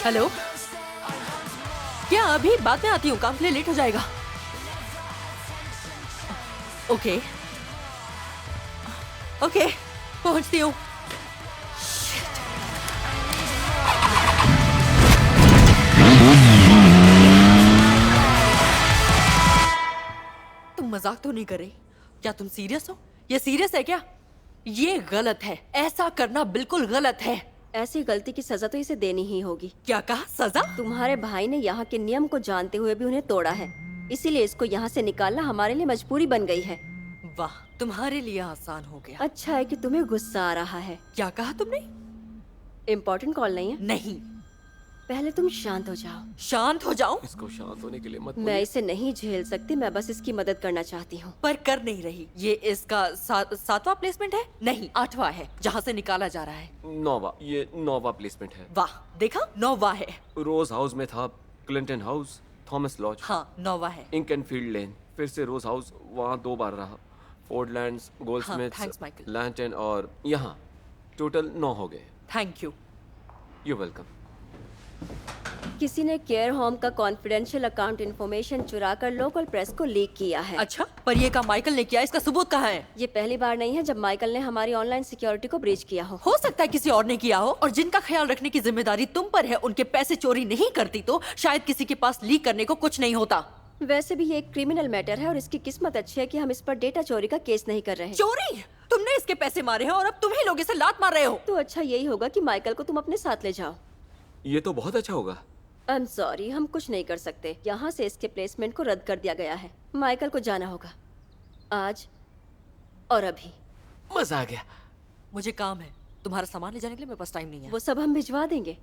Hello, क्या अभी बाद में आती हूँ, काम के लिए लेट हो जाएगा। ओके ओके, पहुंचती हूँ। तुम मजाक तो नहीं कर रही? क्या तुम सीरियस हो? ये सीरियस है क्या? ये गलत है, ऐसा करना बिल्कुल गलत है। ऐसी गलती की सजा तो इसे देनी ही होगी। क्या कहा? सजा? तुम्हारे भाई ने यहाँ के नियम को जानते हुए भी उन्हें तोड़ा है, इसीलिए इसको यहाँ से निकालना हमारे लिए मजबूरी बन गई है। वाह, तुम्हारे लिए आसान हो गया। अच्छा है कि तुम्हें गुस्सा आ रहा है। क्या कहा तुमने? इम्पोर्टेंट कॉल नहीं है। नहीं। पहले तुम शांत हो जाओ। शांत हो जाऊं? इसको शांत होने के लिए मत मैं बोलिए। इसे नहीं झेल सकती, मैं बस इसकी मदद करना चाहती हूँ। पर कर नहीं रही। ये इसका सातवां प्लेसमेंट है? नहीं, 8वां है, जहाँ से निकाला जा रहा है। 9वां, ये 9वां प्लेसमेंट है। वाह, देखा, 9वां है। रोज हाउस में था, क्लिंटन हाउस, थॉमस लॉज। हाँ, 9वां है। इंक एंड फील्ड लेन, फिर से रोज हाउस, वहाँ 2 बार रहा। फोर्डलैंड्स, हाँ, गोल्डस्मिथ्स, thanks, Michael. लैंटन और यहाँ टोटल 9 हो गए। Thank you. You welcome. किसी ने केयर होम का कॉन्फिडेंशियल अकाउंट इंफॉर्मेशन चुरा कर लोकल प्रेस को लीक किया है। अच्छा, पर ये काम माइकल ने किया, इसका सबूत कहाँ है? ये पहली बार नहीं है जब माइकल ने हमारी ऑनलाइन सिक्योरिटी को ब्रीच किया हो। सकता है किसी और ने किया हो, और जिनका ख्याल रखने की जिम्मेदारी तुम पर है, उनके पैसे चोरी नहीं करती तो शायद किसी के पास लीक करने को कुछ नहीं होता। वैसे भी ये एक क्रिमिनल मैटर है और इसकी किस्मत अच्छी है कि हम इस पर डेटा चोरी का केस नहीं कर रहे हैं। चोरी? तुमने इसके पैसे मारे हैं और अब तुम ही लोग इसे लात मार रहे हो। तो अच्छा यही होगा कि माइकल को तुम अपने साथ ले जाओ। ये तो बहुत अच्छा होगा। आई एम सॉरी, हम कुछ नहीं कर सकते। यहाँ से इसके प्लेसमेंट को रद्द कर दिया गया है। माइकल को जाना होगा आज और अभी। मजा आ गया। मुझे काम है, तुम्हारा सामान ले जाने के लिए मेरे पास टाइम नहीं है। वो सब हम भिजवा देंगे।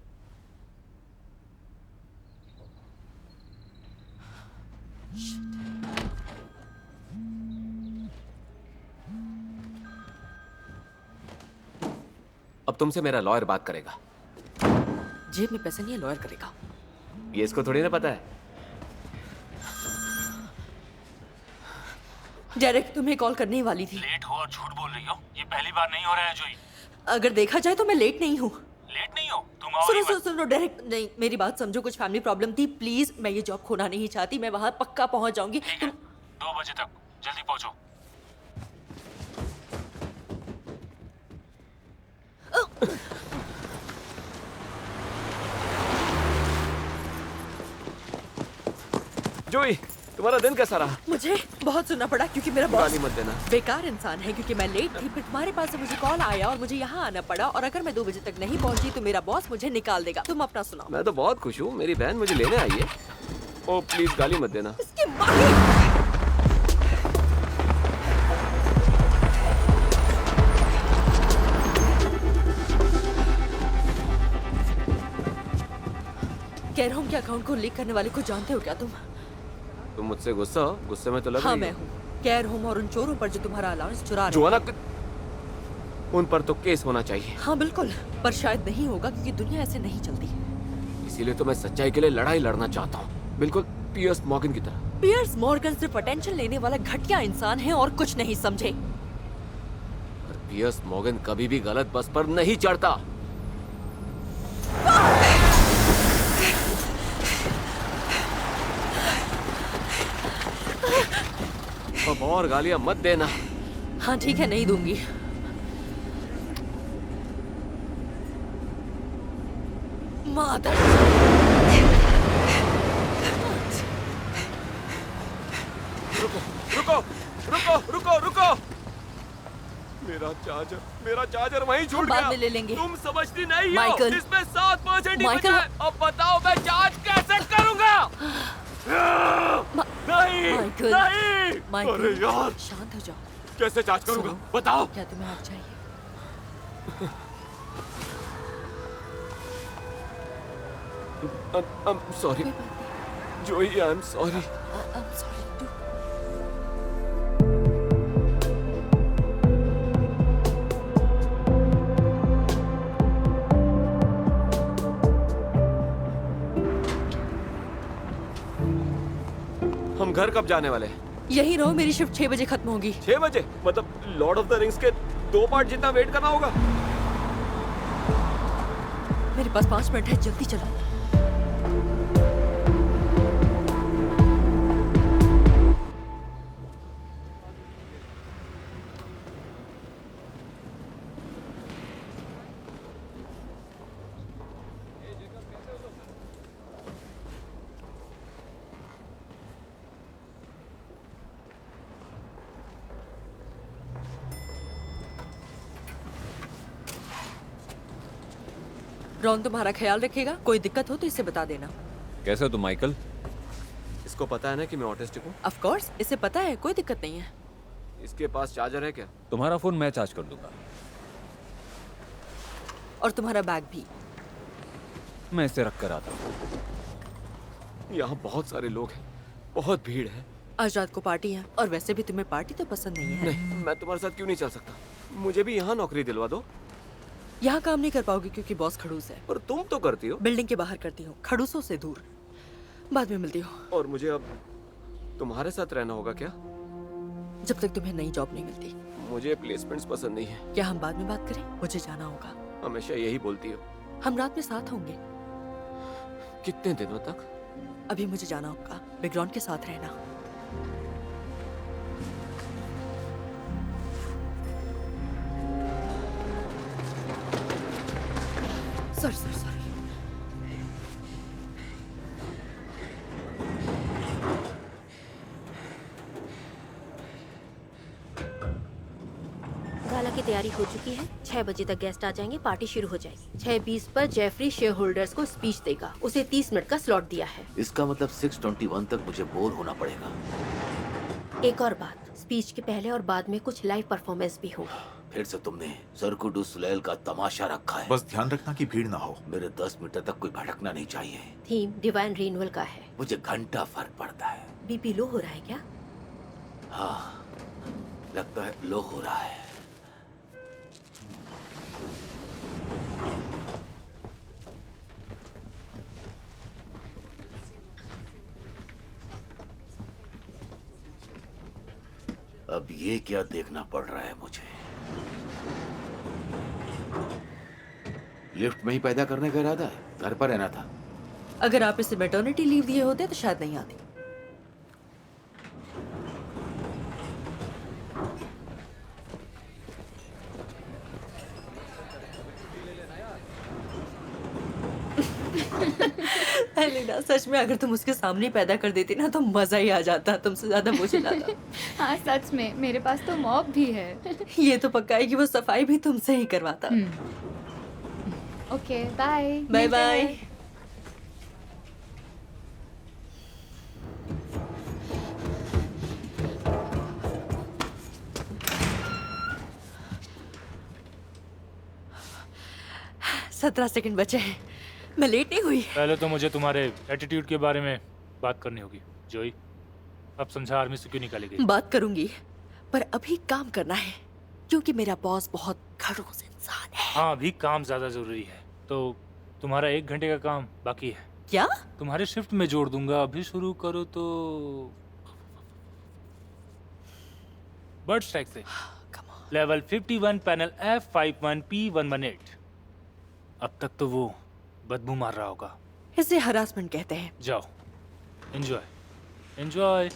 अब तुमसे मेरा लॉयर बात करेगा। जेब में पैसे नहीं है, लॉयर करेगा। ये इसको थोड़ी ना पता है। डायरेक्ट तुम्हें कॉल करने ही वाली थी। लेट हो और झूठ बोल रही हो, ये पहली बार नहीं हो रहा है जोई। अगर देखा जाए तो मैं लेट नहीं हूँ। लेट नहीं हो तुम, आओ सुनो ही सुनो मत। सुनो डायरेक्ट, नहीं, मेरी बात समझो, कुछ फैमिली प्रॉब्लम थी। प्लीज, मैं ये जॉब खोना नहीं चाहती, मैं वहां पक्का पहुंच जाऊंगी। ठीक है, 2 बजे तक जल्दी पहुंचो। जोई, तुम्हारा दिन कैसा रहा? मुझे बहुत सुनना पड़ा क्योंकि मेरा बॉस गाली मत देना। बेकार इंसान है। क्योंकि मैं लेट थी, फिर तुम्हारे पास से मुझे कॉल आया और मुझे यहाँ आना पड़ा, और अगर मैं 2 बजे तक नहीं पहुंची तो मेरा बॉस मुझे निकाल देगा। तुम अपना सुनाओ। मैं तो बहुत खुश हूँ, मेरी बहन मुझे लेने आई है। ओ प्लीज गाली मत देना। इसकी माँ की- केयर होम के अकाउंट को लीक करने वाले को जानते हो क्या तुम? तुम मुझसे गुस्सा हो? गुस्से में तो लग हाँ, रही मैं हो। हूँ। केयर होम और उन चोरों पर जो तुम्हारा अलाउंस चुरा रहे हैं। जोआना, उन पर तो केस होना चाहिए। हाँ बिल्कुल, पर शायद नहीं होगा क्योंकि दुनिया ऐसे नहीं चलती। इसीलिए तो मैं सच्चाई के लिए लड़ाई लड़ना चाहता हूँ, बिल्कुल पियर्स मॉर्गन की तरह। पियर्स मॉर्गन सिर्फ अटेंशन लेने वाला घटिया इंसान है और कुछ नहीं, समझे? पर पियर्स मॉर्गन कभी भी गलत बस पर नहीं चढ़ता। अब और गालियां मत देना। हाँ ठीक है, नहीं दूंगी। मादर। रुको रुको रुको रुको। मेरा चार्जर वहीं छूट बाद गया। में ले लेंगे। तुम समझती नहीं हो, माइकल। इसमें 7% ही माइकल। बचा है। अब बताओ मैं चार्ज कैसे करूंगा? नहीं माइकल। नहीं। माइकल, अरे यार, शांत हो जाओ। कैसे चार्ज करूंगा? सुनो। बताओ। क्या तुम्हें आग चाहिए? I'm sorry कोई बात नहीं। जोई, I'm sorry। I'm sorry too। हम घर कब जाने वाले हैं? यही रहो, मेरी शिफ्ट 6 बजे खत्म होगी। 6 बजे? मतलब लॉर्ड ऑफ द रिंग्स के 2 पार्ट जितना वेट करना होगा। मेरे पास 5 मिनट है, जल्दी चलो। रॉन तुम्हारा ख्याल रखेगा, कोई दिक्कत हो तो इसे बता देना। कैसे हो तुम माइकल? इसको पता है ना कि मैं ऑटिस्टिक हूँ? ऑफ कोर्स, इसे पता है, कोई दिक्कत नहीं है। इसके पास चार्जर है क्या? तुम्हारा फोन मैं चार्ज कर दूंगा। और तुम्हारा बैग भी। मैं इसे रख कर आता हूँ। यहाँ बहुत सारे लोग हैं, बहुत भीड़ है। आज रात को पार्टी है, और वैसे भी तुम्हें पार्टी तो पसंद नहीं है। नहीं, मैं तुम्हारे साथ क्यों नहीं चल सकता? मुझे भी यहाँ नौकरी दिलवा दो। यहाँ काम नहीं कर पाओगे क्योंकि बॉस खड़ूस है। पर तुम तो करती हो। बिल्डिंग के बाहर करती हूँ, खड़ूसों से दूर। बाद में मिलती हूँ। और मुझे अब तुम्हारे साथ रहना होगा क्या? जब तक तुम्हें नई जॉब नहीं मिलती। मुझे प्लेसमेंट्स पसंद नहीं है। क्या हम बाद में बात करें? मुझे जाना होगा। हमेशा यही बोलती हो। हम रात में साथ होंगे। कितने दिनों तक? अभी मुझे जाना होगा। बैकग्राउंड के साथ रहना। Sorry sorry sorry. गाला की तैयारी हो चुकी है। 6 बजे तक गेस्ट आ जाएंगे, पार्टी शुरू हो जाएगी। 6:20 पर जेफरी शेयर होल्डर्स को स्पीच देगा। उसे 30 मिनट का स्लॉट दिया है। इसका मतलब 6:21 तक मुझे बोर होना पड़ेगा। एक और बात, स्पीच के पहले और बाद में कुछ लाइव परफॉर्मेंस भी होगी। फिर से तुमने सर्कु डू सुलैल का तमाशा रखा है। बस ध्यान रखना कि भीड़ ना हो। मेरे 10 मीटर तक कोई भटकना नहीं चाहिए। थीम डिवाइन रिन्यूअल का है। मुझे घंटा फर्क पड़ता है। बीपी लो हो रहा है क्या? हाँ, लगता है लो हो रहा है। अब ये क्या देखना पड़ रहा है मुझे? लिफ्ट में ही पैदा करने का इरादा है? घर पर रहना था। अगर आप इसे मैटरनिटी लीव दिए होते तो शायद नहीं आती। एलिना, सच में अगर तुम उसके सामने ही पैदा कर देती ना तो मजा ही आ जाता। तुमसे ज्यादा मुझे लाता। हाँ सच में, मेरे पास तो मॉप भी है। ये तो पक्का है कि वो सफाई भी तुमसे ही करवाता। Okay, bye. बाय मिलते बाय। हैं। सत्रह सेकंड बचे हैं। मैं लेट नहीं हुई। पहले तो मुझे तुम्हारे एटीट्यूड के बारे में बात करनी होगी जोई। अब समझा आर्मी से क्यों निकाली गई? बात करूंगी, पर अभी काम करना है क्योंकि मेरा बॉस बहुत खड़ूस इंसान है। हाँ, अभी काम ज्यादा जरूरी है। तो तुम्हारा 1 घंटे का काम बाकी है। क्या? तुम्हारे शिफ्ट में जोड़ दूंगा। अभी शुरू करो तो बर्ड स्ट्राइक से Come on. Level 51 panel F51P118। अब तक तो वो बदबू मार रहा होगा। इसे हरासमेंट कहते हैं। जाओ, एंजॉय एंजॉय।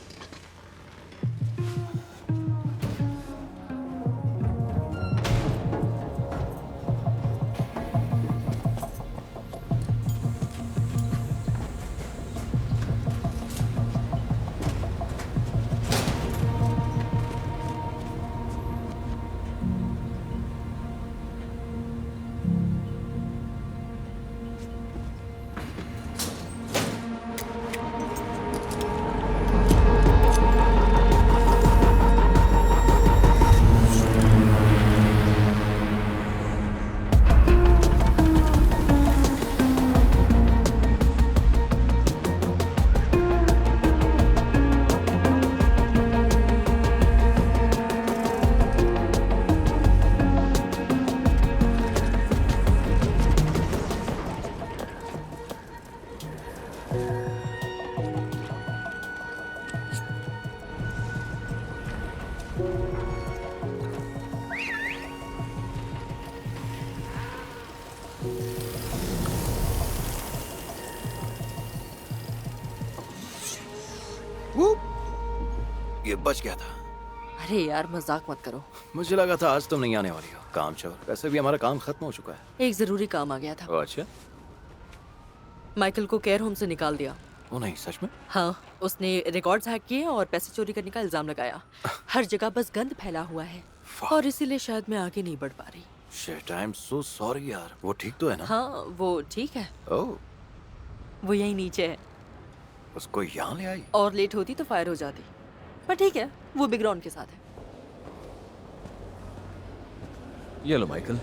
ये बच गया था। अरे यार, मजाक मत करो। मुझे लगा था आज तुम नहीं आने वाली हो। काम चोर। वैसे भी हमारा काम खत्म हो चुका है। एक जरूरी काम आ गया था। ओ अच्छा। माइकल को केयर होम से निकाल दिया। वो नहीं, सच में? हाँ, उसने रिकॉर्ड्स हैक किए और पैसे चोरी करने का इल्जाम लगाया। हर जगह बस गंद फैला हुआ है और इसीलिए शायद मैं आगे नहीं बढ़ पा रही। Shit, I am so sorry यार। वो ठीक तो है ना? हाँ वो ठीक है, ओह, वो यही नीचे है। उसको यहाँ ले आई? और लेट होती तो फायर हो जाती, पर ठीक है, वो बिग रॉन के साथ है। ये लो माइकल,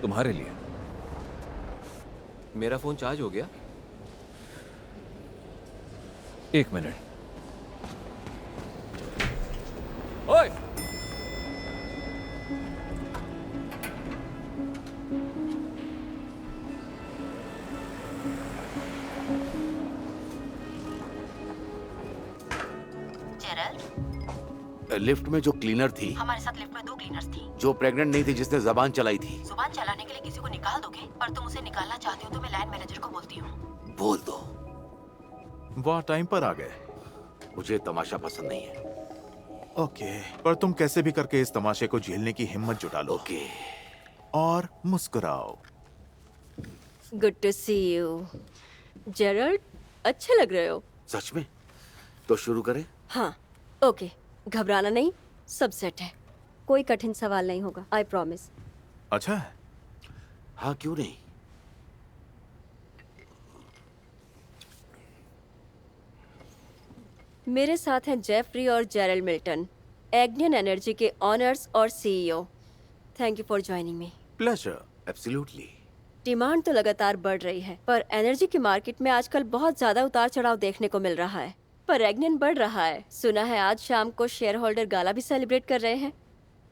तुम्हारे लिए। मेरा फोन चार्ज हो गया? 1 मिनट। ओए! लिफ्ट में जो क्लीनर थी, हमारे साथ लिफ्ट में 2 क्लीनर्स थी। जो प्रेग्नेंट नहीं थी, जिसने जबान चलाई थी। जुबान चलाने के लिए किसी को निकाल दोगे? पर तुम उसे निकालना चाहते हो तो मैं लाइन मैनेजर को बोलती हूँ। बोल दो। वाह, टाइम पर आ गए। मुझे तमाशा पसंद नहीं है। ओके, पर तुम कैसे भी करके इस तमाशे को झेलने की हिम्मत जुटा लो। ओके। और मुस्कुराओ। Good to see you Gerald, अच्छे लग रहे हो। सच में? तो शुरू करें? हाँ ओके, घबराना नहीं, सब सेट है। कोई कठिन सवाल नहीं होगा, आई प्रॉमिस। अच्छा है। हाँ, क्यों नहीं। मेरे साथ हैं जेफरी और जेरल मिल्टन, एग्नियन एनर्जी के ऑनर्स और CEO. Thank you for joining me. Pleasure. Absolutely. Demand तो लगातार बढ़ रही है, पर एनर्जी की मार्केट में आजकल बहुत ज्यादा उतार चढ़ाव देखने को मिल रहा है। पर एग्नियन बढ़ रहा है। सुना है आज शाम को शेयर होल्डर गाला भी सेलिब्रेट कर रहे हैं।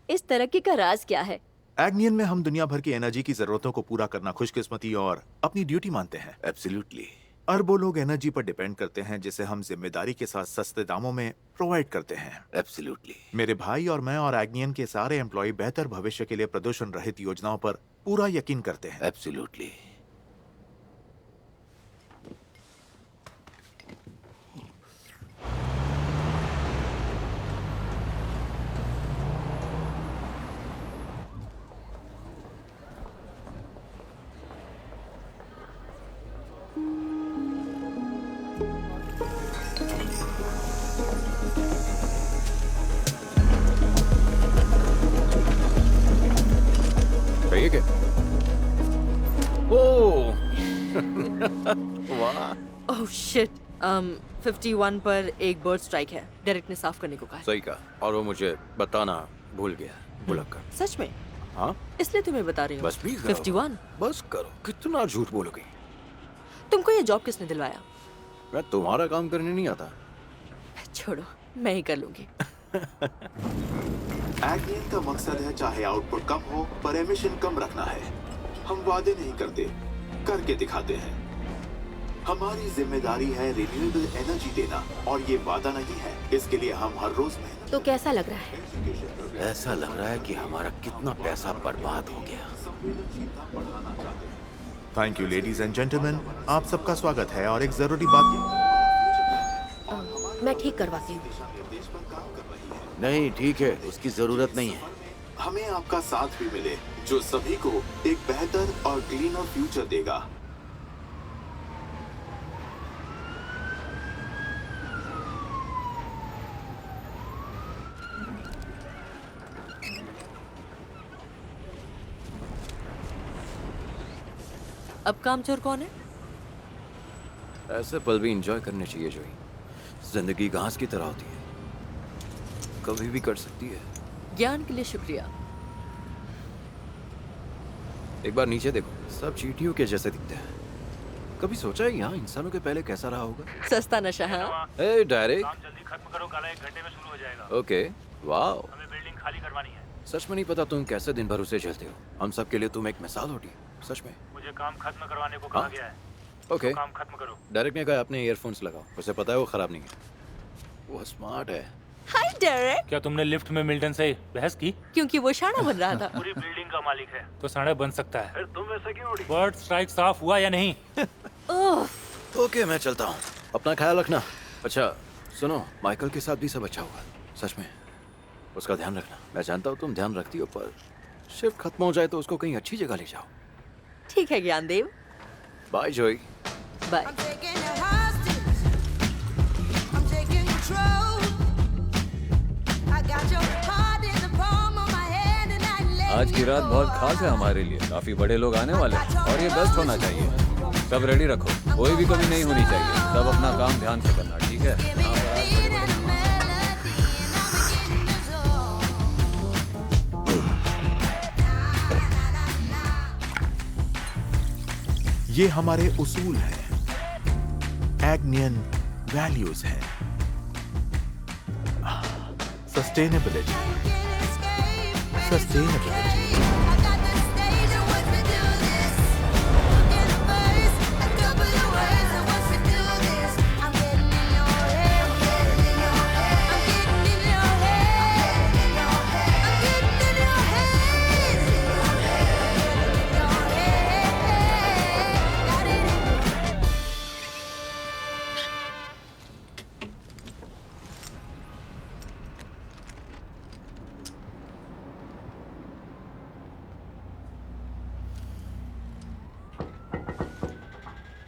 इस तरक्की का राज क्या है? एग्नियन में हम दुनिया भर की एनर्जी की जरूरतों को पूरा करना खुशकिस्मती और अपनी ड्यूटी मानते हैं। एब्सोल्युटली। अरबों लोग एनर्जी पर डिपेंड करते हैं, जिसे हम जिम्मेदारी के साथ सस्ते दामों में प्रोवाइड करते हैं। एब्सोल्युटली। मेरे भाई और मैं और एग्नियन के सारे एम्प्लॉय बेहतर भविष्य के लिए प्रदूषण रहित योजनाओं पर पूरा यकीन करते हैं। एब्सोल्युटली। चाहिए क्या? ओह वाह, ओह शिट, 51 पर एक बर्ड स्ट्राइक है। डायरेक्ट ने साफ करने को कहा है। सही कहा। और वो मुझे बताना भूल गया। भुलक्कड़। सच में? हाँ, इसलिए तुम्हें बता रही हूँ। बस प्लीज 51? बस करो। कितना झूठ बोलोगी? तुमको ये जॉब किसने दिलवाया? मैं तुम्हारा काम करने नहीं आता। छोड़ो, मैं ही कर लूंगी। एग्नियन का मकसद है चाहे आउटपुट कम हो पर एमिशन कम रखना है। हम वादे नहीं करते, करके दिखाते हैं। हमारी जिम्मेदारी है रिन्यूएबल एनर्जी देना और ये वादा नहीं है। इसके लिए हम हर रोज मेहनत। तो कैसा लग रहा है? ऐसा लग रहा है कि हमारा कितना पैसा बर्बाद हो गया। Thank you ladies and gentleman, आप सबका स्वागत है। और एक जरूरी बात, मैं ठीक करवाती हूँ। नहीं, ठीक है, उसकी जरूरत नहीं है। हमें आपका साथ भी मिले, जो सभी को एक बेहतर और क्लीनर फ्यूचर देगा। अब कामचोर कौन है? ऐसे पल भी एंजॉय करने चाहिए जोई। जिंदगी घास की तरह होती है, कभी भी कट सकती है। ज्ञान के लिए शुक्रिया। एक बार नीचे देखो, सब चींटियों के जैसे दिखते हैं। कभी सोचा है यहाँ इंसानों के पहले कैसा रहा होगा? सस्ता नशा। हाँ, ए डायरेक्ट। काम जल्दी खत्म करो, काला 1 घंटे में शुरू हो जाएगा। Okay, wow. हमें बिल्डिंग खाली करवानी है। सच में नहीं पता तुम कैसे दिन भर उसे झेलते हो। हम सब के लिए तुम एक मिसाल होती। सच में। मुझे काम खत्म करवाने को कहा हाँ? गया है। ओके, काम खत्म करो। डायरेक्ट ने कहा अपने ईयरफोन्स लगाओ, उसे पता है वो खराब नहीं है। वो स्मार्ट है। हाय डेरेक। क्या तुमने लिफ्ट में मिल्टन से बहस की? क्योंकि वो शाना बन रहा था। पूरी बिल्डिंग का मालिक है तो साढ़े बन सकता है। फिर तुम वैसे क्यों उड़ी? बर्ड स्ट्राइक साफ हुआ या नहीं? ओके, मैं चलता हूँ, अपना ख्याल रखना। अच्छा सुनो, माइकल के साथ भी सब अच्छा हुआ। सच में, उसका ध्यान रखना। मैं जानता हूँ तुम ध्यान रखती हो, पर शिफ्ट खत्म हो जाए तो उसको कहीं अच्छी जगह ले जाओ। ठीक है ज्ञानदेव। बाय जोई। बाय। आज की रात बहुत खास है हमारे लिए। काफी बड़े लोग आने वाले हैं और ये बेस्ट होना चाहिए। सब रेडी रखो, कोई भी कमी नहीं होनी चाहिए। सब अपना काम ध्यान से करना, ठीक है? ये हमारे उसूल हैं, एग्नियन वैल्यूज हैं। Sustainability, sustainability.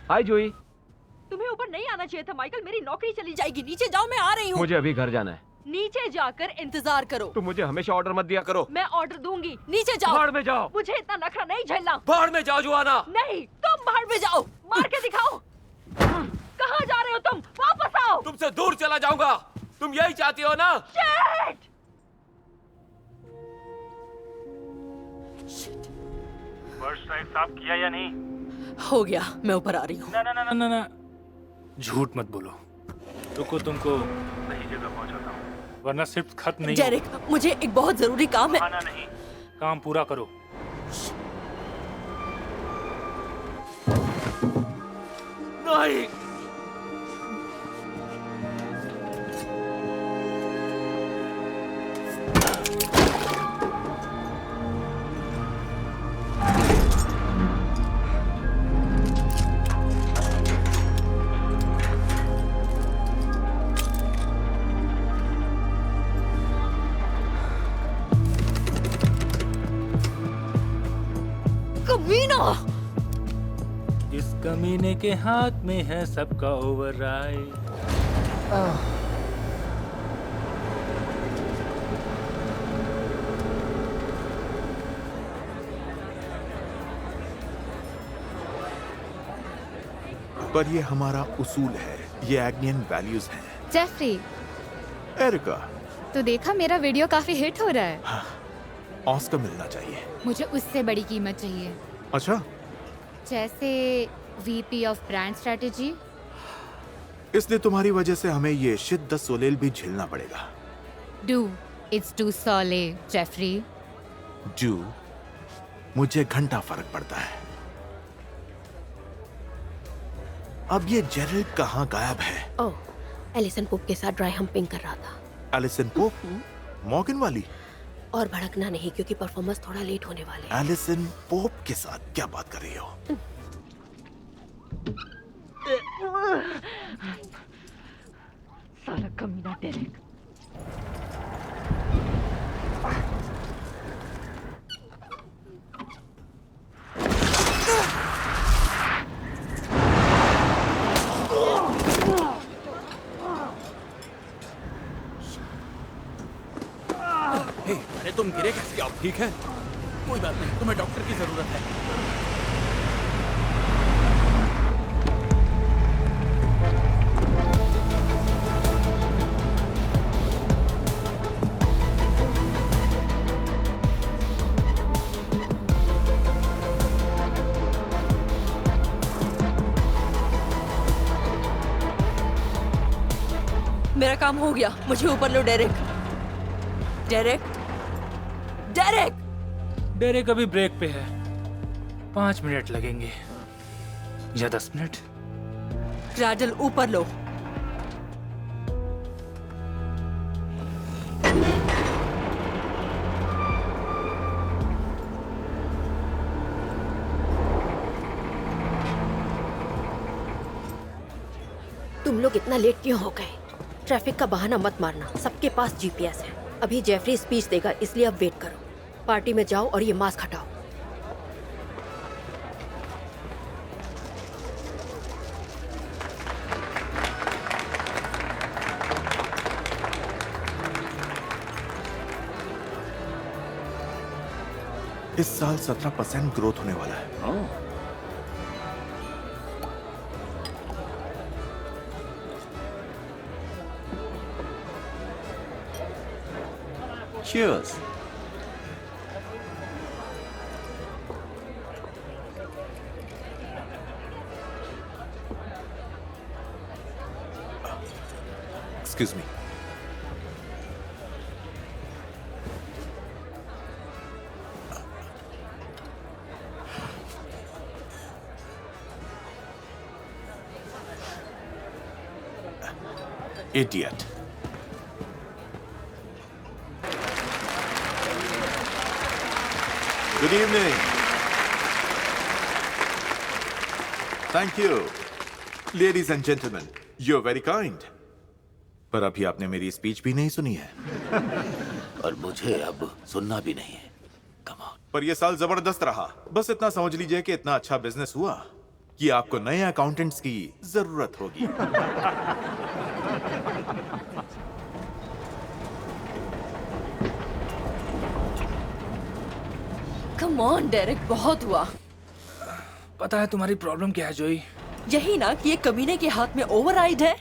Hi Joey. तुम्हें ऊपर नहीं आना चाहिए था माइकल, मेरी नौकरी चली जाएगी। नीचे जाओ, मैं आ रही हूँ। मुझे अभी घर जाना है। नीचे जाकर इंतजार करो। तुम मुझे हमेशा ऑर्डर मत दिया करो। मैं ऑर्डर दूंगी। नीचे जाओ। बाहर में जाओ। मुझे इतना नखरा नहीं झेलना। बाहर में जाओ जोआना। नहीं, तुम बाहर में जाओ। मार के दिखाओ। कहाँ जा रहे हो तुम? वापस आओ। तुमसे दूर चला जाऊंगा। तुम यही चाहती हो ना? Shit! फर्स्ट ड्राइव साफ किया या नहीं? हो गया, मैं ऊपर आ रही हूँ। ना ना ना ना ना ना, झूठ मत बोलो। रुको, तुमको सही जगह पहुंचाता हूँ, वरना सिर्फ खत्म नहीं डेरिक, मुझे एक बहुत जरूरी काम है। खाना नहीं, काम पूरा करो। नहीं। कमीना! इस कमीने के हाथ में है सबका ओवरराइड। पर ये हमारा उसूल है, ये एग्नियन वैल्यूज हैं। जेफरी, एरिका, तो देखा मेरा वीडियो काफी हिट हो रहा है। हाँ, ऑस्कर मिलना चाहिए। मुझे उससे बड़ी कीमत चाहिए, अच्छा, जैसे वीपी ऑफ ब्रांड स्ट्रेटेजी। इसलिए तुम्हारी वजह से हमें ये शिद्दत सोलेल भी झेलना पड़ेगा। Do it's to Sole Jeffrey. Do, मुझे घंटा फर्क पड़ता है। अब ये जेरल्ड कहाँ गायब है? ओह, एलिसन पोप के साथ ड्राई हम्पिंग कर रहा था। Allison pope? मॉर्गन वाली? और भड़कना नहीं, क्योंकि परफॉर्मेंस थोड़ा लेट होने वाले हैं। एलिसन पोप के साथ क्या बात कर रही हो? साला कमीना डेरिक। अरे तुम गिरे कैसे? आप ठीक है? कोई बात नहीं, तुम्हें डॉक्टर की जरूरत है। मेरा काम हो गया, मुझे ऊपर लो डेरिक। Derek, Derek! डेरिक अभी ब्रेक पे है, 5 मिनट लगेंगे या 10 मिनट। क्रैडल ऊपर लो। तुम लोग इतना लेट क्यों हो गए? ट्रैफिक का बहाना मत मारना, सबके पास जीपीएस है। अभी जेफरी स्पीच देगा, इसलिए अब वेट करो। पार्टी में जाओ और ये मास्क हटाओ। इस साल 17% ग्रोथ होने वाला है। Cheers. Excuse me. Idiot. Good evening. Thank you. Ladies and gentlemen, you're very kind. पर अभी आपने मेरी स्पीच भी नहीं सुनी है। और मुझे अब सुनना भी नहीं है। पर ये साल जबरदस्त रहा। बस इतना समझ लीजिए कि इतना अच्छा बिजनेस हुआ कि आपको नए अकाउंटेंट्स की जरूरत होगी। कम ऑन डेरेक, बहुत हुआ। पता है तुम्हारी प्रॉब्लम क्या है जोई? यही ना कि ये कमीने के हाथ में ओवरराइड है।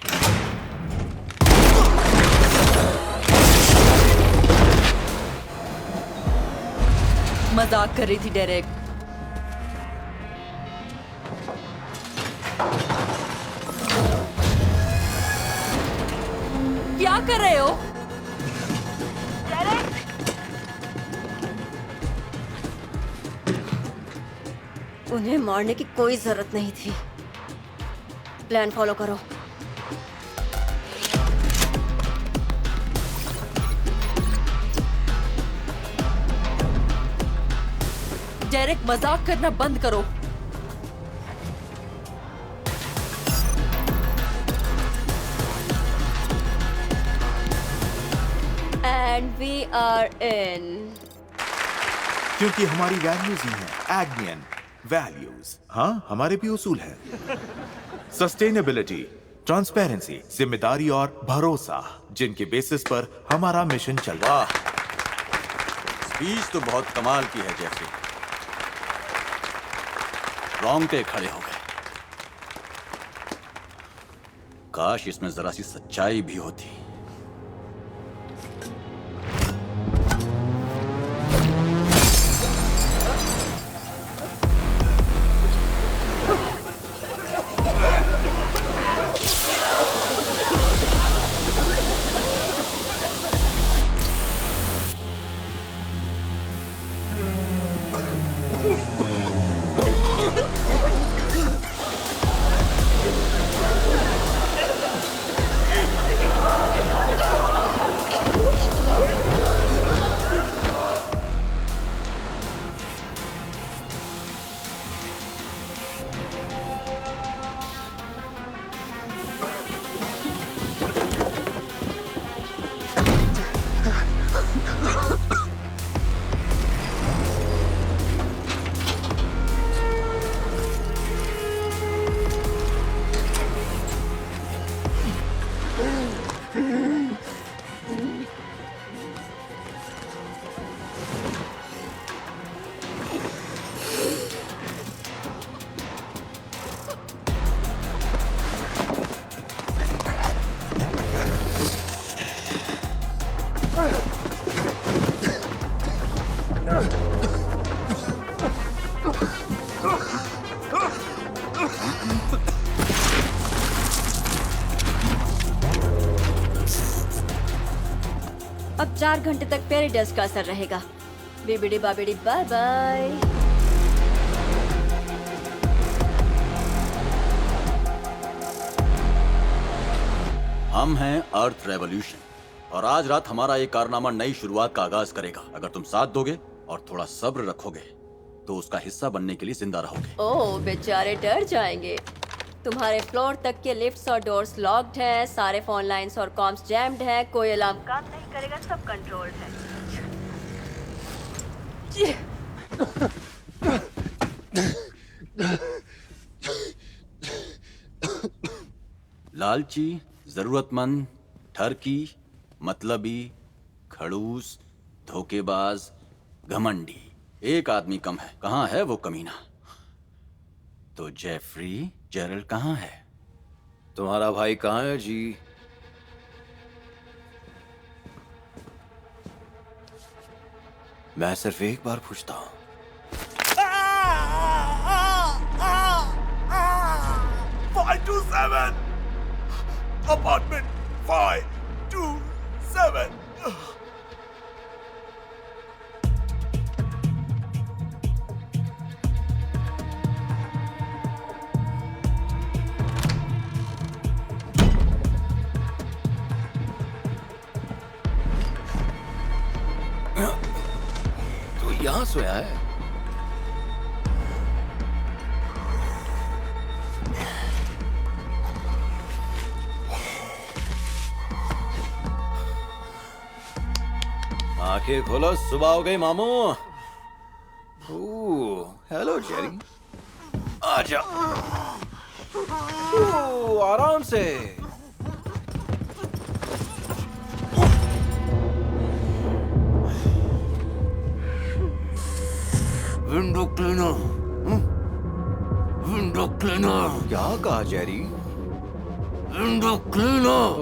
मजाक कर रही थी डेरेक। क्या कर रहे हो? उन्हें मारने की कोई जरूरत नहीं थी। प्लान फॉलो करो। डेरेक, मजाक करना बंद करो। And we are in. क्योंकि हमारी वैल्यूज ही हैं एग्नियन वैल्यूज। हाँ, हमारे भी उसूल हैं। सस्टेनेबिलिटी, ट्रांसपेरेंसी, जिम्मेदारी और भरोसा, जिनके बेसिस पर हमारा मिशन चल रहा है। स्पीच तो बहुत कमाल की है जेफरी। रोंगटे खड़े हो गए। काश इसमें जरा सी सच्चाई भी होती। अब 4 घंटे तक पेरिडस का असर रहेगा। बिबिडी बाबिडी बाय बाय। हम हैं अर्थ रेवोल्यूशन और आज रात हमारा ये कारनामा नई शुरुआत का आगाज करेगा। अगर तुम साथ दोगे और थोड़ा सब्र रखोगे तो उसका हिस्सा बनने के लिए जिंदा रहोगे। ओह, बेचारे डर जाएंगे। तुम्हारे फ्लोर तक के लिफ्ट्स और डोर्स लॉक्ड हैं, सारे फोन लाइंस और कॉम्स जैम्ड हैं, कोई अलार्म काम नहीं करेगा, सब कंट्रोल्ड है। लालची, जरूरतमंद, ठरकी, मतलबी, खड़ूस, धोखेबाज, घमंडी, एक आदमी कम है। कहाँ है वो कमीना? तो जेफरी जेरल्ड कहाँ है? तुम्हारा भाई कहाँ है जी? मैं सिर्फ एक बार पूछता हूँ। 527 अपार्टमेंट 527। तो यहाँ सोया है? आंखें खोलो, सुबह हो गई मामू। हेलो जेरी, आजा। आराम से। Window cleaner, window cleaner. क्या कहा जेरी? Window cleaner.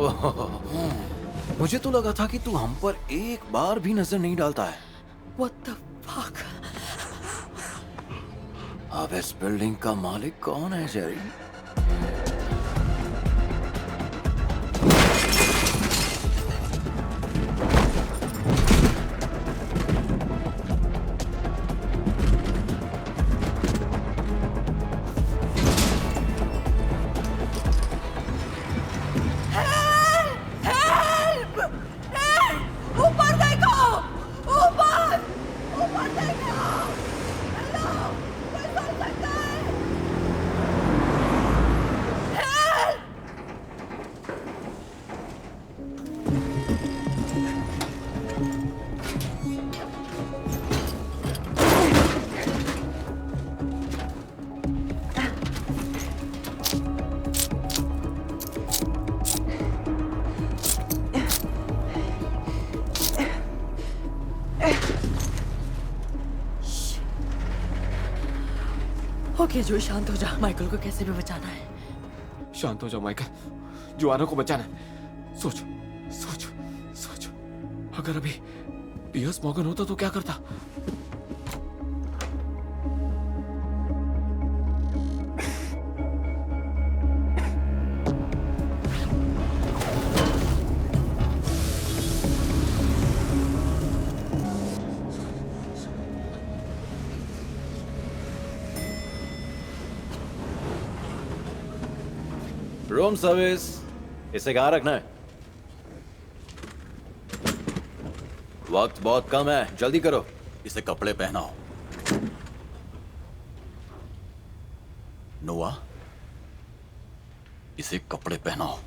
मुझे तो लगा था कि तू हम पर एक बार भी नजर नहीं डालता है। What the fuck? अब इस बिल्डिंग का मालिक कौन है जेरी? ऊपर देखो, ऊपर ऊपर देखो। हेलो, कोई सुन सकता है? हेल्प! ओके जो, शांत हो जा। माइकल को कैसे भी बचाना है। शांत हो जाओ माइकल, जोआना को बचाना है। सोच सोच सोच, अगर अभी पियर्स मॉर्गन होता तो क्या करता? रूम सर्विस, इसे कहाँ रखना है? वक्त बहुत कम है, जल्दी करो। इसे कपड़े पहनाओ। नोआ, इसे कपड़े पहनाओ।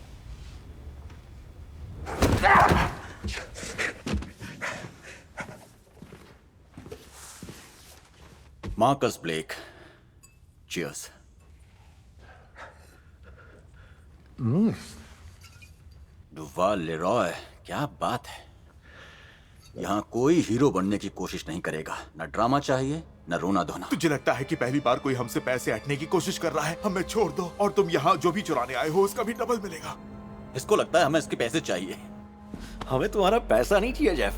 Marcus Blake, cheers. Duval Leroy, क्या बात है। यहाँ कोई हीरो बनने की कोशिश नहीं करेगा। न ड्रामा चाहिए, न रोना धोना। तुझे लगता है कि पहली बार कोई हमसे पैसे हटने की कोशिश कर रहा है? हमें छोड़ दो और तुम यहाँ जो भी चुराने आए हो उसका भी डबल मिलेगा। इसको लगता है हमें इसके पैसे चाहिए। हमें तुम्हारा पैसा नहीं चाहिए जेफ।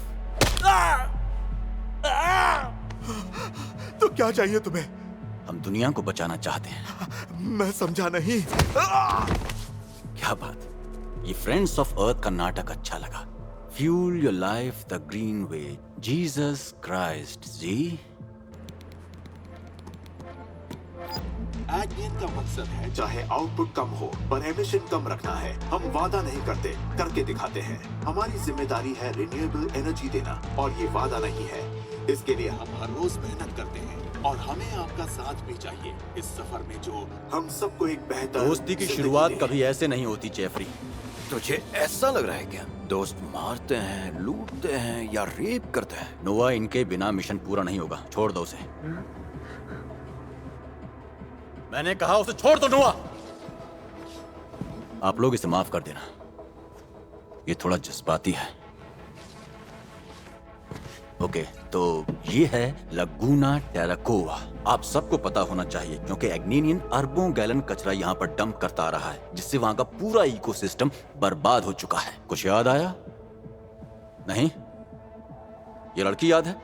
तो क्या चाहिए तुम्हें? हम दुनिया को बचाना चाहते हैं। मैं समझा नहीं। क्या बात, ये फ्रेंड्स ऑफ अर्थ का नाटक अच्छा लगा। Fuel your life the green way, Jesus Christ ji. Admin का मकसद है चाहे आउटपुट कम हो पर एमिशन कम रखना है। हम वादा नहीं करते, करके दिखाते हैं। हमारी जिम्मेदारी है रिन्यूएबल एनर्जी देना और ये वादा नहीं है। इसके लिए हम हर रोज मेहनत करते हैं और हमें आपका साथ भी चाहिए इस सफर में, जो हम सबको एक बेहतर दोस्ती की शुरुआत कभी ऐसे नहीं होती जेफरी। तुझे ऐसा लग रहा है क्या? दोस्त मारते हैं, लूटते हैं या रेप करते हैं? नोआ, इनके बिना मिशन पूरा नहीं होगा। छोड़ दो उसे। मैंने कहा उसे छोड़ दो नोआ। आप लोग इसे माफ कर देना, ये थोड़ा जज्बाती है। ओके, तो ये है लगूना टेराकोवा। आप सबको पता होना चाहिए क्योंकि एग्निनियन अरबों गैलन कचरा यहाँ पर डंप करता आ रहा है, जिससे वहाँ का पूरा इकोसिस्टम बर्बाद हो चुका है। कुछ याद आया? नहीं? ये लड़की याद है?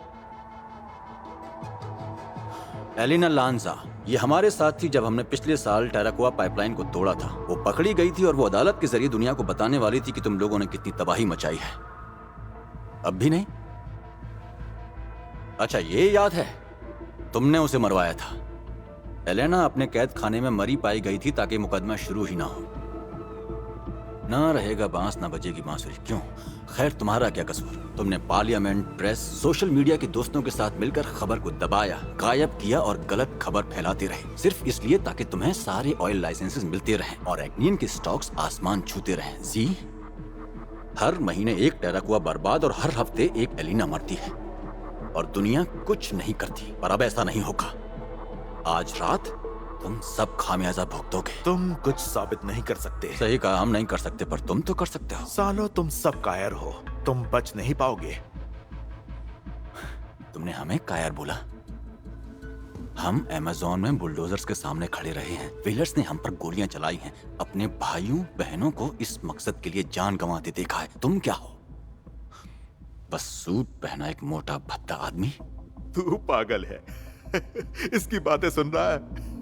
एलिना लांजा। ये हमारे साथ थी जब हमने पिछले साल टेराकोवा पाइपलाइन को तोड़ा था। वो पकड़ी गई थी और वो अदालत के जरिए दुनिया को बताने वाली थी कि तुम लोगों ने कितनी तबाही मचाई है। अब भी नहीं? अच्छा, ये याद है, तुमने उसे मरवाया था। एलेना अपने कैद खाने में मरी पाई गई थी ताकि मुकदमा शुरू ही ना हो। ना रहेगा बांस ना बजेगी बांसुरी। क्यों? खैर, तुम्हारा क्या कसूर? तुमने पार्लियामेंट, प्रेस, सोशल मीडिया के दोस्तों के साथ मिलकर खबर को दबाया, गायब किया और गलत खबर फैलाते रहे, सिर्फ इसलिए ताकि तुम्हें सारे ऑयल लाइसेंसेस मिलते रहें और एग्नियन के स्टॉक्स आसमान छूते रहें। जी, हर महीने एक टेराकोवा बर्बाद और हर हफ्ते एक एलिना मरती है और दुनिया कुछ नहीं करती। पर अब ऐसा नहीं होगा। आज रात तुम सब खामियाजा भुगतोगे। तुम कुछ साबित नहीं कर सकते। सही कहा, हम नहीं कर सकते, पर तुम तो कर सकते हो। सालो, तुम सब कायर हो, तुम बच नहीं पाओगे। तुमने हमें कायर बोला? हम अमेज़न में बुलडोजर्स के सामने खड़े रहे हैं, व्हीलर्स ने हम पर गोलियां चलाई हैं, अपने भाइयों बहनों को इस मकसद के लिए जान गंवाते देखा है। तुम क्या हो? बस सूट पहना एक मोटा भद्दा आदमी। तू पागल है। इसकी बातें सुन रहा है।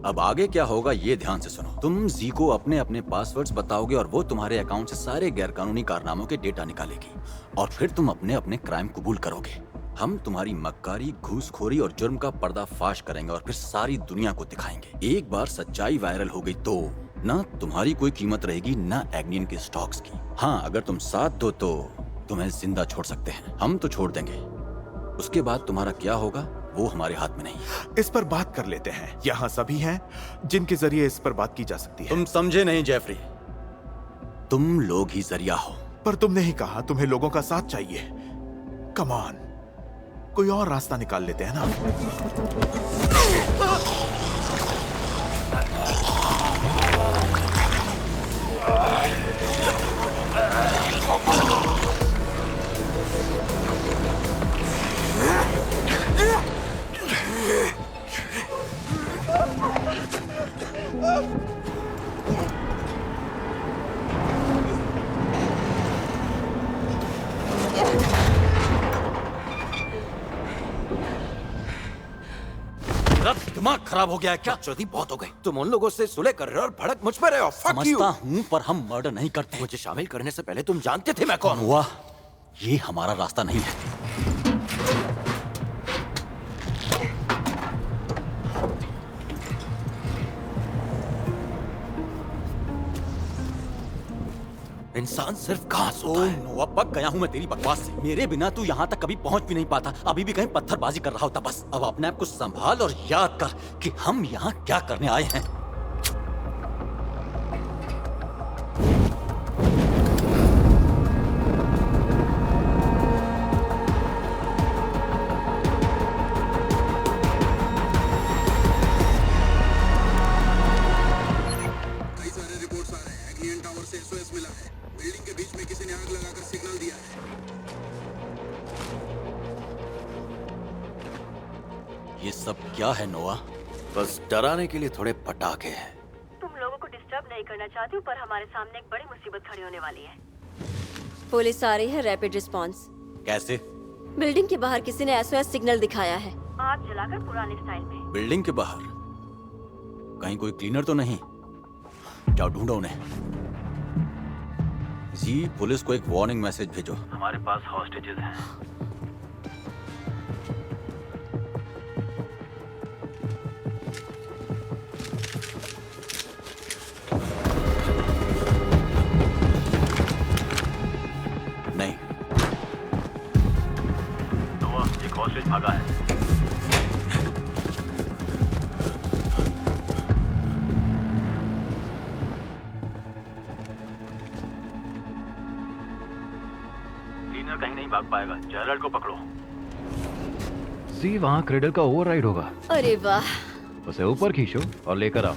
अब आगे क्या होगा ये ध्यान से सुनो। तुम जी को अपने अपने पासवर्ड्स बताओगे और वो तुम्हारे अकाउंट से सारे गैरकानूनी कारनामों के डेटा निकालेगी और फिर तुम अपने अपने क्राइम कबूल करोगे। हम तुम्हारी मक्कारी, घूसखोरी और जुर्म का पर्दाफाश करेंगे और फिर सारी दुनिया को दिखाएंगे। एक बार सच्चाई वायरल हो गई तो ना तुम्हारी कोई कीमत रहेगी, ना एग्नियन के स्टॉक्स की। हाँ, अगर तुम साथ दो तो तुम्हें जिंदा छोड़ सकते हैं। हम तो छोड़ देंगे, उसके बाद तुम्हारा क्या होगा वो हमारे हाथ में नहीं है। इस पर बात कर लेते हैं। यहाँ सभी हैं जिनके जरिए इस पर बात की जा सकती है। तुम समझे नहीं जेफरी, तुम लोग ही जरिया हो। पर तुमने ही कहा तुम्हें लोगों का साथ चाहिए। कम ऑन, कोई और रास्ता निकाल लेते हैं ना। दिमाग खराब हो गया है क्या? चौधरी बहुत हो गई। तुम उन लोगों से सुलह कर रहे हो और भड़क मुझ पे रहे हो। समझता हूँ, पर हम मर्डर नहीं करते। मुझे शामिल करने से पहले तुम जानते थे मैं कौन हूँ। हुआ, ये हमारा रास्ता नहीं है। इंसान सिर्फ घास होता है। नोआ, पक गया हूँ मैं तेरी बकवास से। मेरे बिना तू यहाँ तक कभी पहुँच भी नहीं पाता। अभी भी कहीं पत्थरबाजी कर रहा होता। बस अब अपने आप को संभाल और याद कर कि हम यहाँ क्या करने आए हैं। ये सब क्या है नोआ? बस डराने के लिए थोड़े पटाखे हैं। तुम लोगों को डिस्टर्ब नहीं करना चाहती हूँ, पर हमारे सामने एक बड़ी मुसीबत खड़ी होने वाली है। पुलिस आ रही है, रैपिड रिस्पांस। कैसे? बिल्डिंग के बाहर किसी ने SOS सिग्नल दिखाया है। आग जलाकर पुराने स्टाइल में। बिल्डिंग के बाहर? कहीं कोई क्लीनर तो नहीं? जाओ ढूंढो उन्हें। जी, पुलिस को एक वार्निंग मैसेज भेजो। हमारे पास हॉस्टेजेस हैं। नहीं, नोआ, एक हॉस्टेज भागा है। क्लीनर कहीं नहीं भाग पाएगा। जेरल्ड को पकड़ो। सी, वहाँ क्रेडल का ओवरराइड होगा। अरे वाह। उसे ऊपर खींचो और लेकर आओ।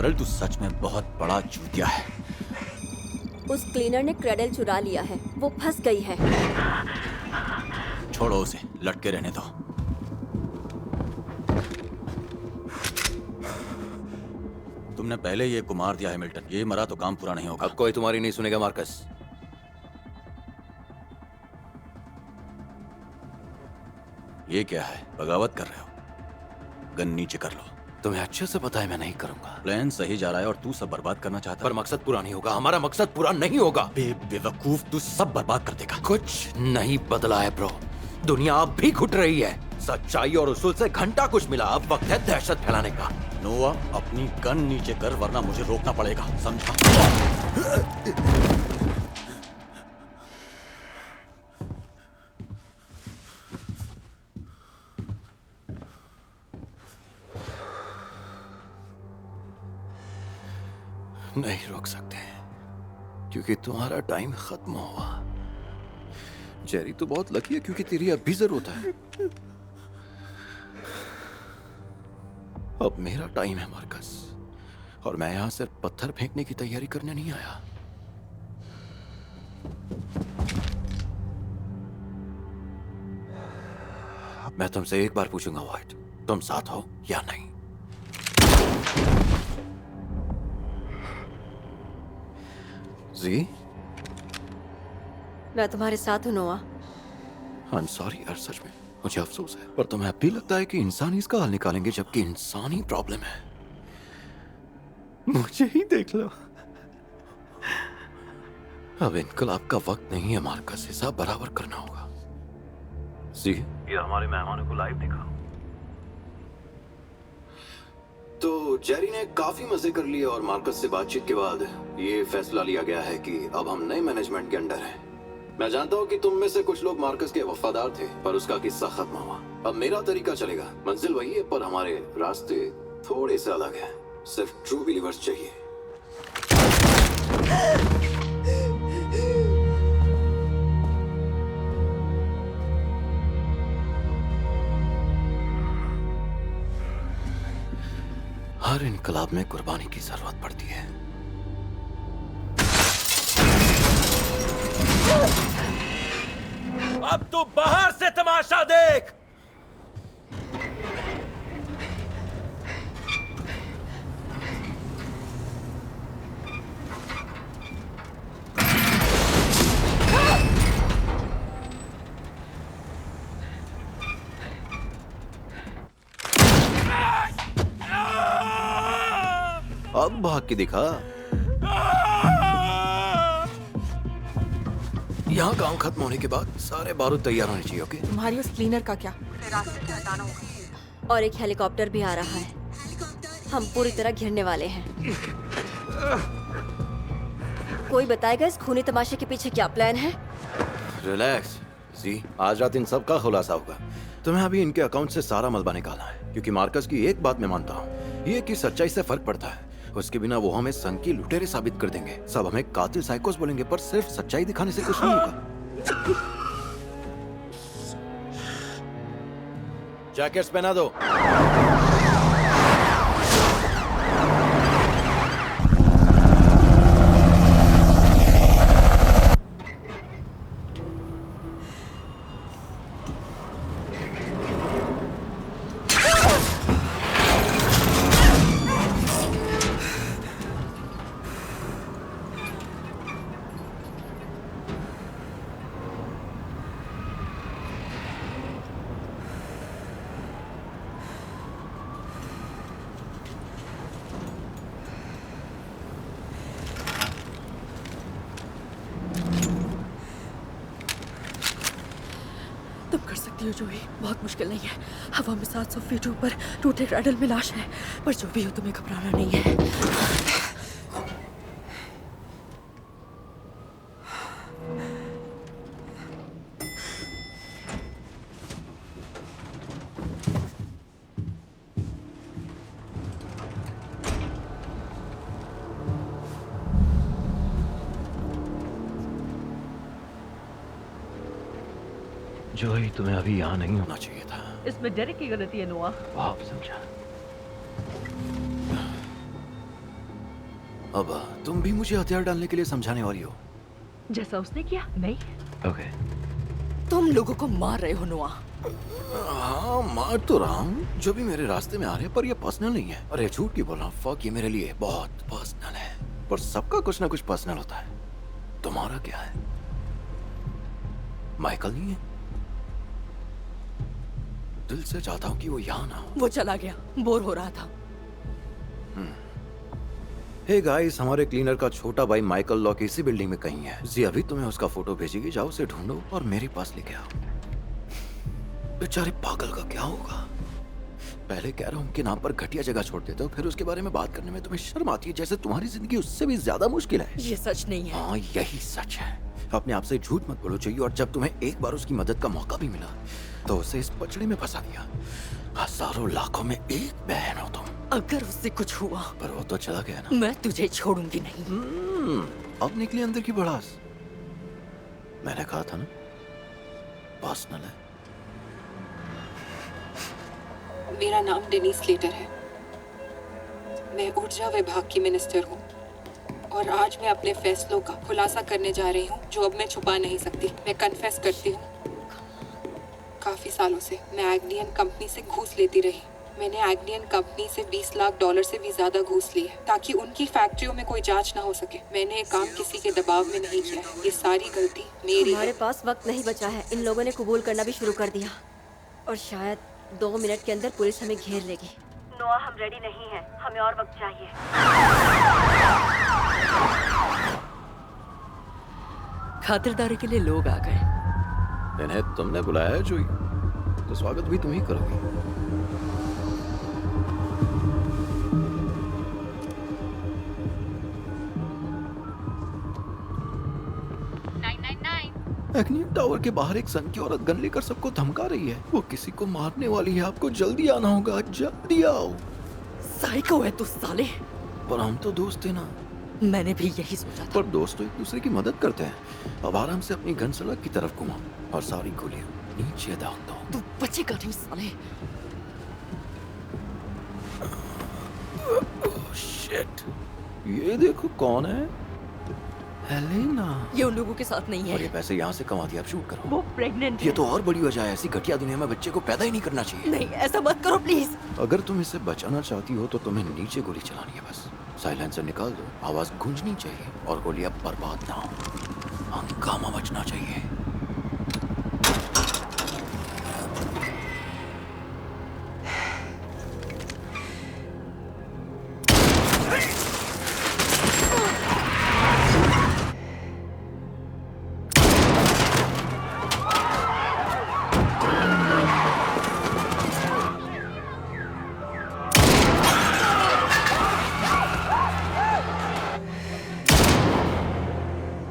जेरल तू सच में बहुत बड़ा चूतिया है। उस क्लीनर ने क्रेडल चुरा लिया है, वो फंस गई है। छोड़ो उसे, लटके रहने दो। तुमने पहले ये को मार दिया है मिल्टन, ये मरा तो काम पूरा नहीं होगा। अब कोई तुम्हारी नहीं सुनेगा मार्कस। ये क्या है, बगावत कर रहे हो? गन नीचे कर लो। तुम्हें अच्छे से पता है मैं नहीं करूंगा। प्लान सही जा रहा है और तू सब बर्बाद करना चाहता है। पर मकसद पूरा नहीं होगा, हमारा मकसद पूरा नहीं होगा। बेवकूफ, तू सब बर्बाद कर देगा। कुछ नहीं बदला है ब्रो, दुनिया अब भी घुट रही है। सच्चाई और उसूल से घंटा कुछ मिला, अब वक्त है दहशत फैलाने का। नोआ, अपनी गन नीचे कर वरना मुझे रोकना पड़ेगा, समझा? नहीं रोक सकते क्योंकि तुम्हारा टाइम खत्म हुआ। जेरी तो बहुत लकी है क्योंकि तेरी अब भी जरूरत है। अब मेरा टाइम है मार्कस, और मैं यहां सिर्फ पत्थर फेंकने की तैयारी करने नहीं आया। मैं तुमसे एक बार पूछूंगा व्हाइट, तुम साथ हो या नहीं? जी, मैं तुम्हारे साथ हूँ नोआ। आई एम सॉरी यार, सच में मुझे अफसोस है, पर तुम्हें अब भी लगता है कि इंसान इसका हल निकालेंगे, जबकि इंसानी प्रॉब्लम है। मुझे ही देख लो। अब इनकलाब का वक्त नहीं है मार्कस, हिसाब बराबर करना होगा। जी, ये हमारे मेहमानों को लाइव दिखाओ। तो जेरी ने काफी मजे कर लिए और मार्कस से बातचीत के बाद ये फैसला लिया गया है कि अब हम नए मैनेजमेंट के अंडर हैं। मैं जानता हूँ कि तुम में से कुछ लोग मार्कस के वफादार थे, पर उसका किस्सा खत्म हुआ। अब मेरा तरीका चलेगा। मंजिल वही है, पर हमारे रास्ते थोड़े से अलग हैं। सिर्फ ट्रू बिलीवर्स चाहिए। हर इनकलाब में कुर्बानी की जरूरत पड़ती है। अब तू बाहर से तमाशा देख। अब भाग के दिखा। यहाँ काम खत्म होने के बाद सारे बारूद तैयार होने चाहिए। ओके? तुम्हारी उस क्लीनर का क्या? और एक हेलीकॉप्टर भी आ रहा है, हम पूरी तरह घिरने वाले हैं। कोई बताएगा इस खूनी तमाशे के पीछे क्या प्लान है? रिलैक्स जी, आज रात इन सब का खुलासा होगा। तुम्हें अभी इनके अकाउंट से सारा मलबा निकालना है, क्योंकि मार्कस की एक बात मैं मानता हूँ, ये कि सच्चाई से फर्क पड़ता है। उसके बिना वो हमें संघ की लुटेरे साबित कर देंगे। सब हमें कातिल साइकोस बोलेंगे, पर सिर्फ सच्चाई दिखाने से कुछ नहीं होगा। जैकेट्स पहना दो। तुम कर सकती हो जोई, बहुत मुश्किल नहीं है। हवा में 700 फीट ऊपर टूटे क्रेडल में लाश है, पर जो भी हो तुम्हें घबराना नहीं है। जोई, तुम्हें अभी यहाँ नहीं होना चाहिए था। इसमें डेरिक की गलती है नोआ। वाह, समझा। अब तुम भी मुझे हथियार डालने के लिए समझाने वाली हो? जैसा उसने किया नहीं। ओके। तुम लोगों को मार रहे हो नोआ। हाँ मार तो रहा हूँ जो भी मेरे रास्ते में आ रहे हैं, पर ये पर्सनल नहीं है। अरे झूठ क्यों बोल रहा हूँ, फक, ये मेरे लिए बहुत पर्सनल है। पर सबका कुछ ना कुछ पर्सनल होता है। तुम्हारा क्या है? माइकल नहीं है? दिल से चाहता हूँ कि वो यहाँ ना हो। वो चला गया, बोर हो रहा था। हे गाइस, हमारे क्लीनर का छोटा भाई माइकल लॉ की इसी बिल्डिंग में कहीं है। जी अभी तुम्हें उसका फोटो भेजेगी, जाओ उसे ढूंढो और मेरे पास लेके आओ। बेचारे पागल का क्या होगा? पहले कह रहा हूँ कि नाम पर घटिया जगह छोड़ देते हो, फिर उसके बारे में बात करने में तुम्हें शर्म आती है, जैसे तुम्हारी जिंदगी उससे भी ज्यादा मुश्किल है। ये सच नहीं है। हाँ यही सच है। अपने आप से झूठ मत बोलो चाहिए। और जब तुम्हें एक बार उसकी मदद का मौका भी मिला तो उसे इस पचड़े में फंसा दिया। हजारों लाखों में एक बहन हो तुम। अगर उससे कुछ हुआ, पर वो तो चला गया ना। मैं तुझे छोड़ूंगी नहीं। अब निकली अंदर की भड़ास। मैंने कहा था ना, पर्सनल है। मेरा नाम डेनिस स्लेटर है। मैं ऊर्जा विभाग की मिनिस्टर हूँ और आज मैं अपने फैसलों का खुलासा करने जा रही हूँ जो अब मैं छुपा नहीं सकती। मैं कन्फेस करती हूँ, काफी सालों से मैं एग्नियन कंपनी से घूस लेती रही। मैंने एग्नियन कंपनी से $20 लाख से भी ज्यादा घूस ली है ताकि उनकी फैक्ट्रियों में कोई जांच ना हो सके। मैंने ये काम किसी के दबाव में नहीं किया। ये सारी गलती मेरी है। हमारे पास वक्त नहीं बचा है। इन लोगों ने कबूल करना भी शुरू कर दिया और शायद 2 मिनट के अंदर पुलिस हमें घेर लेगी। नोआ, हम रेडी नहीं हैं। हमें और वक्त चाहिए। खातिरदारी के लिए लोग आ गए। इन्हें तुमने बुलाया है जोई, तो स्वागत भी तुम ही करोगी। एग्नियन टावर के बाहर एक सन की औरत गन लेकर सबको धमका रही है। वो किसी को मारने वाली है। आपको जल्दी आना होगा, जल्दी आओ। साइको है तू साले। पर हम तो दोस्त थे ना। मैंने भी यही सोचा था। पर दोस्त तो एक दूसरे की मदद करते हैं। अब आराम से अपनी गन सड़क की तरफ घुमा और सारी गोलियां नीचे दाग दो। तू बचेगा नहीं साले। शिट, ये देखो कौन है। हेलेना। ये उन लोगों के साथ नहीं है। और ये पैसे यहाँ से कमा दिया, अब शूट करो। वो प्रेग्नेंट ये तो और बड़ी वजह है। ऐसी घटिया दुनिया में बच्चे को पैदा ही नहीं करना चाहिए। नहीं, ऐसा मत करो प्लीज। अगर तुम इसे बचाना चाहती हो तो तुम्हें नीचे गोली चलानी है बस। साइलेंसर निकाल दो, आवाज गूंजनी चाहिए और गोलियां बर्बाद ना हो। हंगामा मचना चाहिए।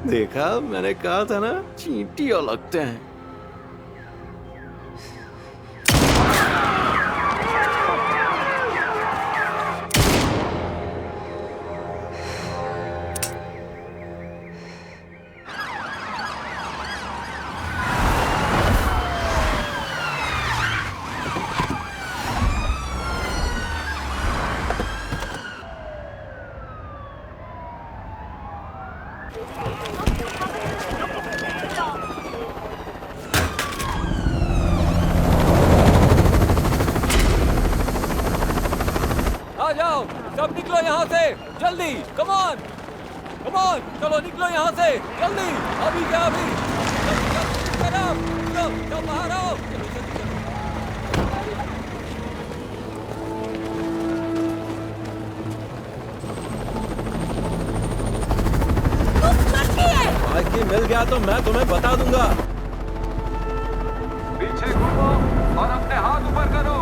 देखा, मैंने कहा था ना, चींटियां लगते हैं। सब निकलो यहाँ से जल्दी। कम ऑन चलो निकलो यहाँ से जल्दी। अभी क्या अभी। चलो बाहर आओ। माइकी मिल गया तो मैं तुम्हें बता दूंगा। पीछे घूमो और अपने हाथ ऊपर करो।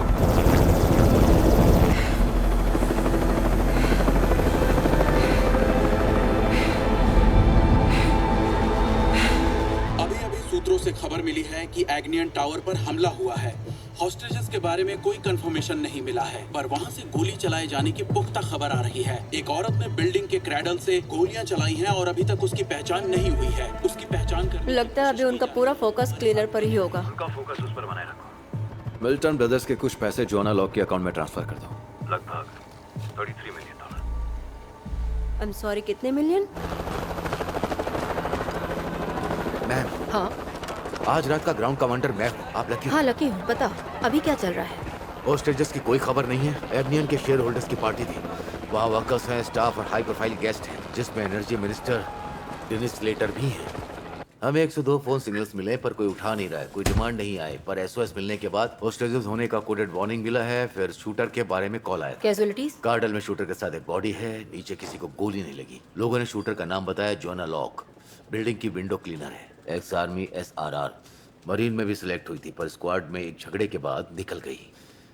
सूत्रों से खबर मिली है कि एग्नियन टावर पर हमला हुआ है। हॉस्टेजेस के बारे में कोई कंफर्मेशन नहीं मिला है, पर वहां से गोली चलाए जाने की पुख्ता खबर आ रही है। एक औरत ने बिल्डिंग के क्रैडल से गोलियां चलाई हैं और अभी तक उसकी पहचान नहीं हुई है। उसकी पहचान करने लगता है अभी उनका पूरा फोकस क्लीनर पर ही होगा। उनका फोकस उस पर बनाए रखो। मिल्टन ब्रदर्स के कुछ पैसे जोना लॉक के अकाउंट में ट्रांसफर कर दो। लगभग $33 मिलियन। आई एम सॉरी, कितने मिलियन? मैम, हाँ आज रात का ग्राउंड कमांडर मैं हूँ। आप लकी? हाँ लकी हूँ। बताओ अभी क्या चल रहा है? होस्टेजेस की कोई खबर नहीं है। एग्नियन के शेयर होल्डर्स की पार्टी थी। वहाँ वर्कर्स हैं, स्टाफ और हाई प्रोफाइल गेस्ट हैं, जिसमें एनर्जी मिनिस्टर डेनिस स्लेटर भी हैं। हमें 102 फोन सिग्नल्स मिले पर कोई उठा नहीं रहा है, कोई डिमांड नहीं आई। पर एसओएस मिलने के बाद होस्टेजेस होने का कोडेड वार्निंग मिला है। फिर शूटर के बारे में कॉल आया। कैजुअलिटीज? गार्डल में शूटर के साथ एक बॉडी है, नीचे किसी को गोली नहीं लगी। लोगों ने शूटर का नाम बताया जोना लॉक। बिल्डिंग की विंडो क्लीनर है, एक्स आर्मी SRR। मरीन में भी सिलेक्ट हुई थी पर स्क्वाड में एक झगड़े के बाद निकल गई।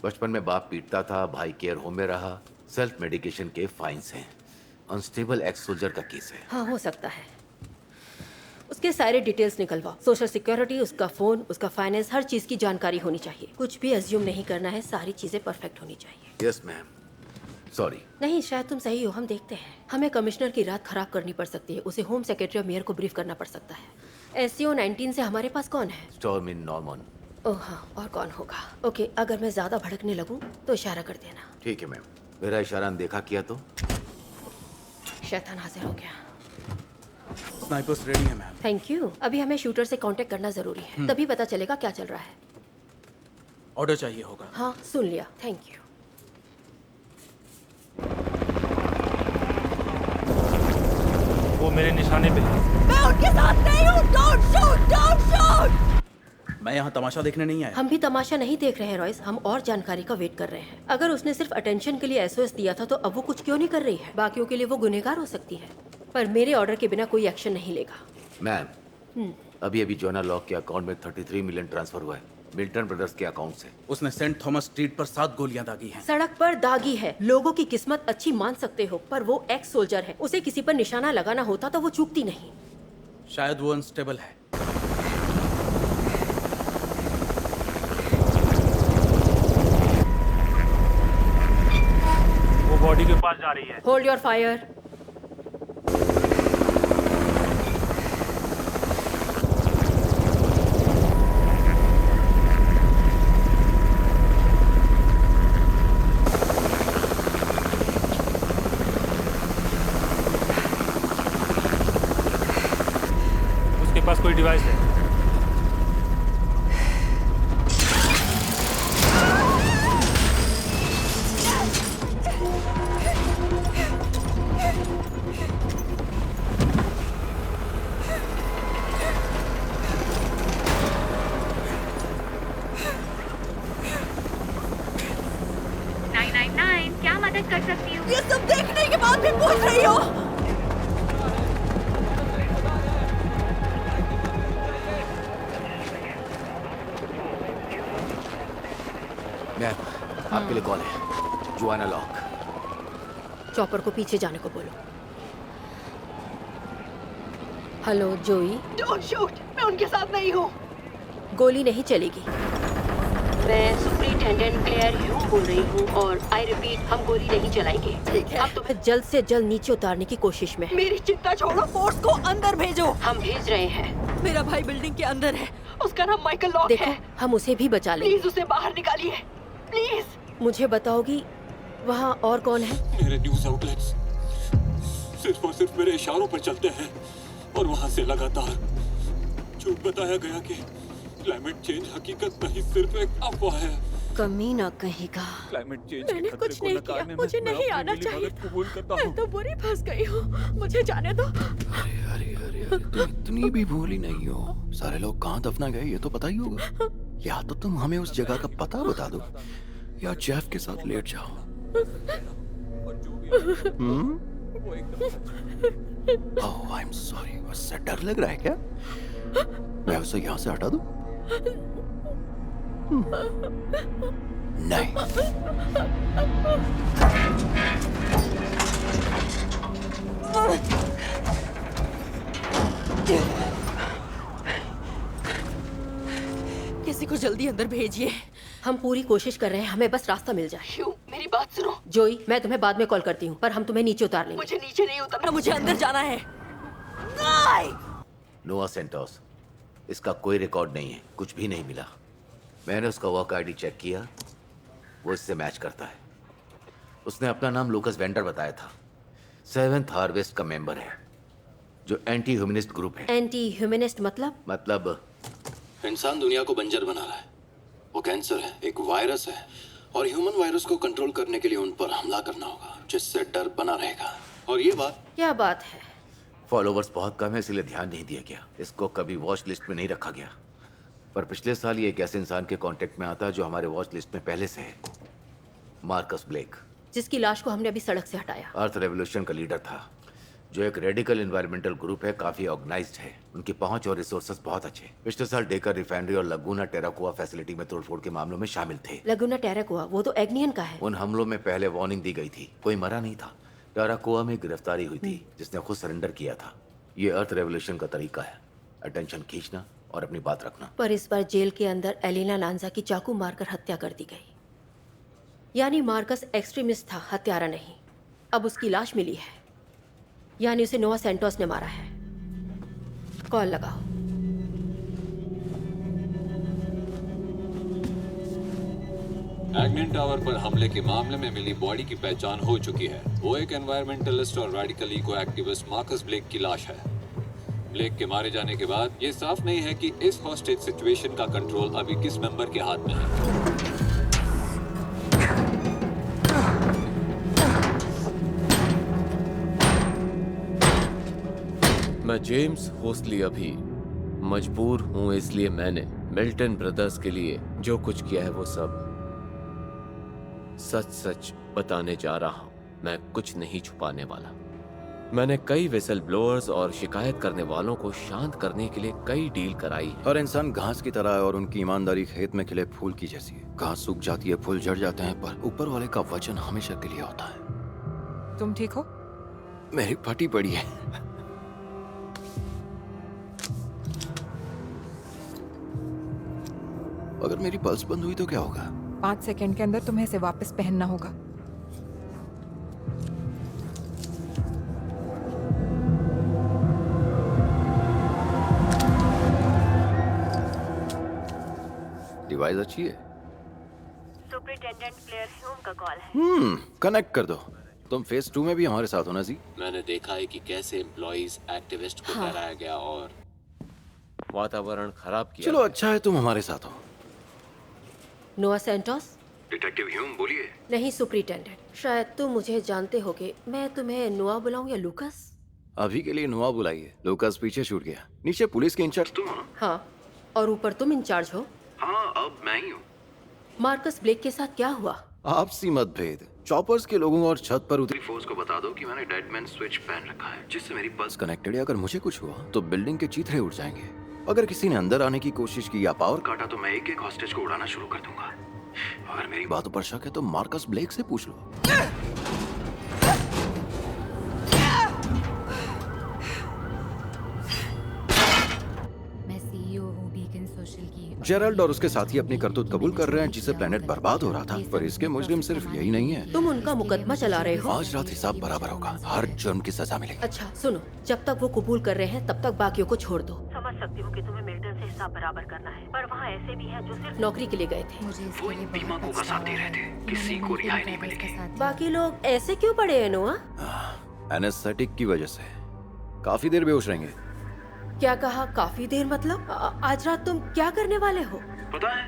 बचपन में बाप पीटता था, भाई केयर होम में रहा। सेल्फ मेडिकेशन के फाइन्स हैं। अनस्टेबल एक्स सोल्जर का केस है। हाँ हो सकता है। उसके सारे डिटेल्स निकलवाओ। सोशल सिक्योरिटी, उसका फोन, उसका फाइनेंस, हर चीज की जानकारी होनी चाहिए। कुछ भी अज्यूम नहीं करना है, सारी चीजें परफेक्ट होनी चाहिए। Yes ma'am, sorry. नहीं शायद तुम सही हो, हम देखते हैं। हमें कमिश्नर की रात खराब करनी पड़ सकती है। उसे होम सेक्रेटरी और मेयर को ब्रीफ करना पड़ सकता है। SCO 19 से हमारे पास कौन है? स्टॉर्म इन नॉर्मन। ओह हाँ, और कौन होगा? ओके, अगर मैं ज्यादा भड़कने लगूं तो इशारा कर देना। ठीक है मैम। मेरा इशारा अनदेखा किया तो? शैतान हाजिर हो गया। स्नाइपर्स रेडी है मैम। Thank you. अभी हमें शूटर से कांटेक्ट करना जरूरी है, तभी पता चलेगा क्या चल रहा है। ऑर्डर चाहिए होगा। हाँ सुन लिया, थैंक यू। वो मेरे निशाने पे है। मैं उनके साथ नहीं हूँ। Don't shoot, don't shoot. मैं यहाँ तमाशा देखने नहीं आया। हम भी तमाशा नहीं देख रहे हैं रॉयस, हम और जानकारी का वेट कर रहे हैं। अगर उसने सिर्फ अटेंशन के लिए SOS दिया था तो अब वो कुछ क्यों नहीं कर रही है? बाकियों के लिए वो गुनहगार हो सकती है, पर मेरे ऑर्डर के बिना कोई एक्शन नहीं लेगा। मैम, अभी जोना लॉक के अकाउंट में 33 मिलियन ट्रांसफर हुआ है, मिल्टन ब्रदर्स के अकाउंट से। उसने सेंट थॉमस स्ट्रीट पर 7 गोलियां दागी हैं। सड़क पर दागी है। लोगों की किस्मत अच्छी मान सकते हो, पर वो एक्स सोल्जर है। उसे किसी पर निशाना लगाना होता तो वो चूकती नहीं। शायद वो अनस्टेबल है। वो बॉडी के पास जा रही है। Hold your fire. उसके पास कोई डिवाइस है। क्या मदद कर सकती हूँ? ये सब देखने के बाद भी पूछ रही हो? मैम, आपके लिए कॉल है। जोना लॉक। चॉपर को पीछे जाने को बोलो। हेलो जोई। डोंट शूट, मैं उनके साथ नहीं हूँ। गोली नहीं चलेगी। मैं सुपरिटेंडेंट क्लेयर ह्यूम बोल रही हूँ और आई रिपीट, हम गोली नहीं चलाएंगे। ठीक है। अब तुम्हें जल्द से जल्द नीचे उतारने की कोशिश में। मेरी चिंता छोड़ो, फोर्स को अंदर भेजो। हम भेज रहे हैं। मेरा भाई बिल्डिंग के अंदर है, उसका नाम माइकल लॉक देखो, है। हम उसे भी बचा लेंगे। प्लीज उसे बाहर निकालिए, प्लीज। मुझे बताओगी वहाँ और कौन है? मेरे न्यूज आउटलेट्स सिर्फ और सिर्फ मेरे इशारों पर चलते हैं और वहाँ से लगातार झूठ बताया गया कि क्लाइमेट चेंज हकीकत नहीं, सिर्फ एक अफवाह है। कमीना कहेगा। क्लाइमेट चेंज मैंने कुछ नहीं किया, मुझे नहीं आना चाहिए। मैं तो बुरी फंस गई हूँ, मुझे जाने दो। अरे, तुम इतनी भी भोली नहीं हो। सारे लोग कहाँ दफना गए ये तो पता ही होगा। या तो तुम हमें उस जगह का पता बता दो या जेफ के साथ लेट जाओ। ओह, आई एम सॉरी। उससे डर लग रहा है क्या? मैं उसे यहाँ से हटा दूं? नहीं। किसी को जल्दी अंदर भेजिए। हम पूरी कोशिश कर रहे हैं, हमें बस रास्ता मिल जाए। मेरी बात सुनो। जोई, मैं तुम्हें बाद में कॉल करती हूँ, पर हम तुम्हें नीचे उतार लेंगे। मुझे नीचे नहीं उतरना, मुझे अंदर जाना है। नहीं। नोआ सेंटोस, इसका कोई रिकॉर्ड नहीं है, कुछ भी नहीं मिला। मैंने उसका वर्क आईडी चेक किया, वो इससे मैच करता है। उसने अपना नाम लूकस वेंडर बताया था। 7th हार्वेस्ट का मेंबर है, जो एंटी ह्यूमनिस्ट ग्रुप है। एंटी ह्यूमनिस्ट मतलब इंसान दुनिया को बंजर बना रहा है। वो कैंसर है, एक वायरस है, और ह्यूमन वायरस को कंट्रोल करने के लिए उन पर हमला करना होगा, जिससे डर बना रहेगा। और ये बात क्या बात है? फॉलोवर्स बहुत कम है, इसलिए ध्यान नहीं दिया गया। इसको कभी वॉच लिस्ट में नहीं रखा गया, पर पिछले साल ये एक ऐसे इंसान के कांटेक्ट में आता जो हमारे वॉच लिस्ट में पहले से है, मार्कस ब्लेक, जिसकी लाश को हमने अभी सड़क से हटाया। अर्थ रेवोल्यूशन का लीडर था, जो एक रेडिकल एनवायरमेंटल ग्रुप है, काफी ऑर्गेनाइज्ड है, उनकी पहुंच और रिसोर्सेज बहुत अच्छे। पिछले साल डेकर रिफाइनरी और लगुना टेराकोआ फैसिलिटी में तोड़फोड़ के मामलों में शामिल थे। लगुना टेराकोआ, वो तो एग्नियन का है। उन हमलों में पहले वार्निंग दी गई थी, कोई मरा नहीं था। टेराकोआ में गिरफ्तारी हुई थी, जिसने खुद सरेंडर किया था। ये अर्थ रेवोल्यूशन का तरीका है, अटेंशन खींचना और अपनी बात रखना। पर इस बार जेल के अंदर एलिना लांजा की चाकू मारकर हत्या कर दी गई। यानी मार्कस एक्सट्रीमिस्ट था, हत्यारा नहीं। अब उसकी लाश मिली है, यानी उसे नोआ सैंटोस ने मारा है। कॉल लगाओ। एग्नियन टावर पर हमले के मामले में मिली बॉडी की पहचान हो चुकी है। वो एक एनवायरमेंटलिस्ट और radical eco activist Marcus Blake की लाश है। ब्लेक के मारे जाने के बाद ये साफ नहीं है कि इस हॉस्टेज सिचुएशन का कंट्रोल अभी किस मेंबर के हाथ में है। मैं जेम्स होस्टली अभी मजबूर हूं, इसलिए मैंने मिल्टन ब्रदर्स के लिए जो कुछ किया है वो सब सच सच बताने जा रहा हूं। मैं कुछ नहीं छुपाने वाला। मैंने कई विसल ब्लोअर्स और शिकायत करने वालों को शांत करने के लिए कई डील कराई है। हर इंसान घास की तरह है और उनकी ईमानदारी खेत में खिले फूल की जैसी है। घास सूख जाती है, फूल झड़ जाते हैं, पर ऊपर वाले का वचन हमेशा के लिए होता है। तुम ठीक हो? मेरी फटी पड़ी है। अगर मेरी पल्स बंद हुई तो क्या होगा? 5 सेकंड के अंदर तुम्हें इसे वापस पहनना होगा। डिवाइस अच्छी है। सुपरिटेंडेंट प्लेयर ह्यूम का कॉल है। कनेक्ट कर दो। तुम फेज 2 में भी हमारे साथ हो ना जी? मैंने देखा है कि कैसे एम्प्लॉइज एक्टिविस्ट को डराया गया और वातावरण खराब किया। चलो अच्छा है तुम हमारे साथ हो। नोआ सैंटोस? डिटेक्टिव ह्यूम बोलिए। नहीं सुपरिटेंडेंट, शायद तुम मुझे जानते होगे। मैं तुम्हें नोआ बुलाऊं या लूकस? अभी के लिए नोआ बुलाइए। लूकस पीछे छूट गया। नीचे पुलिस के इंचार्ज तुम हो ना? हाँ, और ऊपर तुम इंचार्ज हो। हाँ, अब मैं ही हूँ। मार्कस ब्लेक के साथ क्या हुआ? आपसी मतभेद। चॉपर्स के लोगों और छत पर उतरी फोर्स को बता दो कि मैंने डेडमैन स्विच पहन रखा है, जिससे मेरी पल्स कनेक्टेड है। अगर मुझे कुछ हुआ तो बिल्डिंग के चीथड़े उड़ जाएंगे। अगर किसी ने अंदर आने की कोशिश की या पावर काटा तो मैं एक एक हॉस्टेज को उड़ाना शुरू कर दूंगा। अगर मेरी बातों पर शक है तो मार्कस ब्लेक से पूछ लो। मैं CEO हूँ बीकन सोशल की। जेराल्ड और उसके साथी अपनी करतूत कबूल कर रहे हैं, जिससे प्लेनेट बर्बाद हो रहा था। पर इसके मुजरिम सिर्फ यही नहीं है। तुम उनका मुकदमा चला रहे हो। आज रात हिसाब बराबर होगा। हर जुर्म की सजा मिलेगी। अच्छा सुनो, जब तक वो कबूल कर रहे हैं तब तक बाकियों को छोड़ दो। समझ सकती हूँ कि तुम्हें मिल्टन से हिसाब बराबर करना है, पर वहाँ ऐसे भी हैं जो सिर्फ नौकरी के लिए गए थे। वो इन दिमागों का साथ दे रहे थे, किसी को रिहाई नहीं मिलेगी। बाकी लोग ऐसे क्यों पड़े हैं नोआ? एनेस्थेटिक की वजह से काफी देर बेहोश रहेंगे। क्या कहा? काफी देर मतलब? आज रात तुम क्या करने वाले हो? पता है,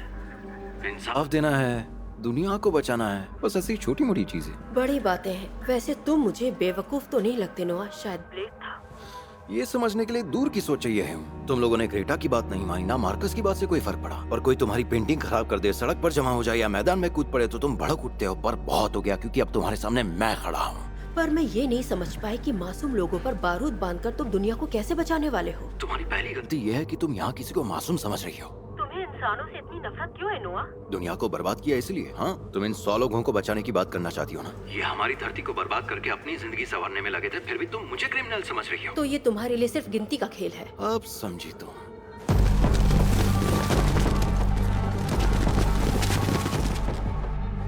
इंसाफ देना है, दुनिया को बचाना है, बस ऐसी छोटी मोटी चीजें। बड़ी बातें हैं। वैसे तुम मुझे बेवकूफ तो नहीं लगते नोआ। शायद ब्लेक था। ये समझने के लिए दूर की सोच चाहिए है। तुम लोगों ने ग्रेटा की बात नहीं मानी, ना मार्कस की बात से कोई फर्क पड़ा। और कोई तुम्हारी पेंटिंग खराब कर दे, सड़क पर जमा हो जाए या मैदान में कूद पड़े तो तुम भड़क उठते हो। पर बहुत हो गया, क्योंकि अब तुम्हारे सामने मैं खड़ा हूँ। पर मैं ये नहीं समझ पाई कि मासूम लोगों पर बारूद बांधकर तुम दुनिया को कैसे बचाने वाले हो? तुम्हारी पहली गलती यह है कि तुम यहाँ किसी को मासूम समझ रही हो। तुम्हें इंसानों से इतनी नफरत क्यों है नोआ? दुनिया को बर्बाद किया इसलिए। हाँ, तुम इन 100 लोगों को बचाने की बात करना चाहती हो ना? ये हमारी धरती को बर्बाद करके अपनी जिंदगी संवारने में लगे थे, फिर भी तुम मुझे क्रिमिनल समझ रही हो। तो ये तुम्हारे लिए सिर्फ गिनती का खेल है। अब समझी तुम।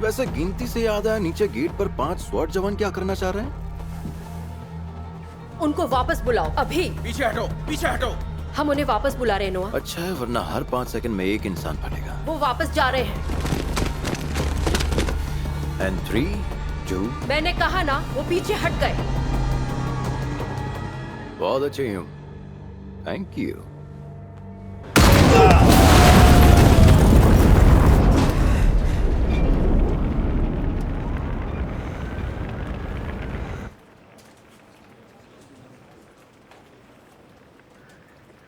वैसे गिनती से याद आया, नीचे गेट पर 5 स्वॉट जवान क्या करना चाह रहे हैं? उनको वापस बुलाओ अभी। पीछे हटो, पीछे हटो। हम उन्हें वापस बुला रहे हैं नोआ। अच्छा है, वरना हर 5 सेकंड में एक इंसान फटेगा। वो वापस जा रहे हैं। And 3, 2। मैंने कहा ना, वो पीछे हट गए। बहुत अच्छे Hume, thank you.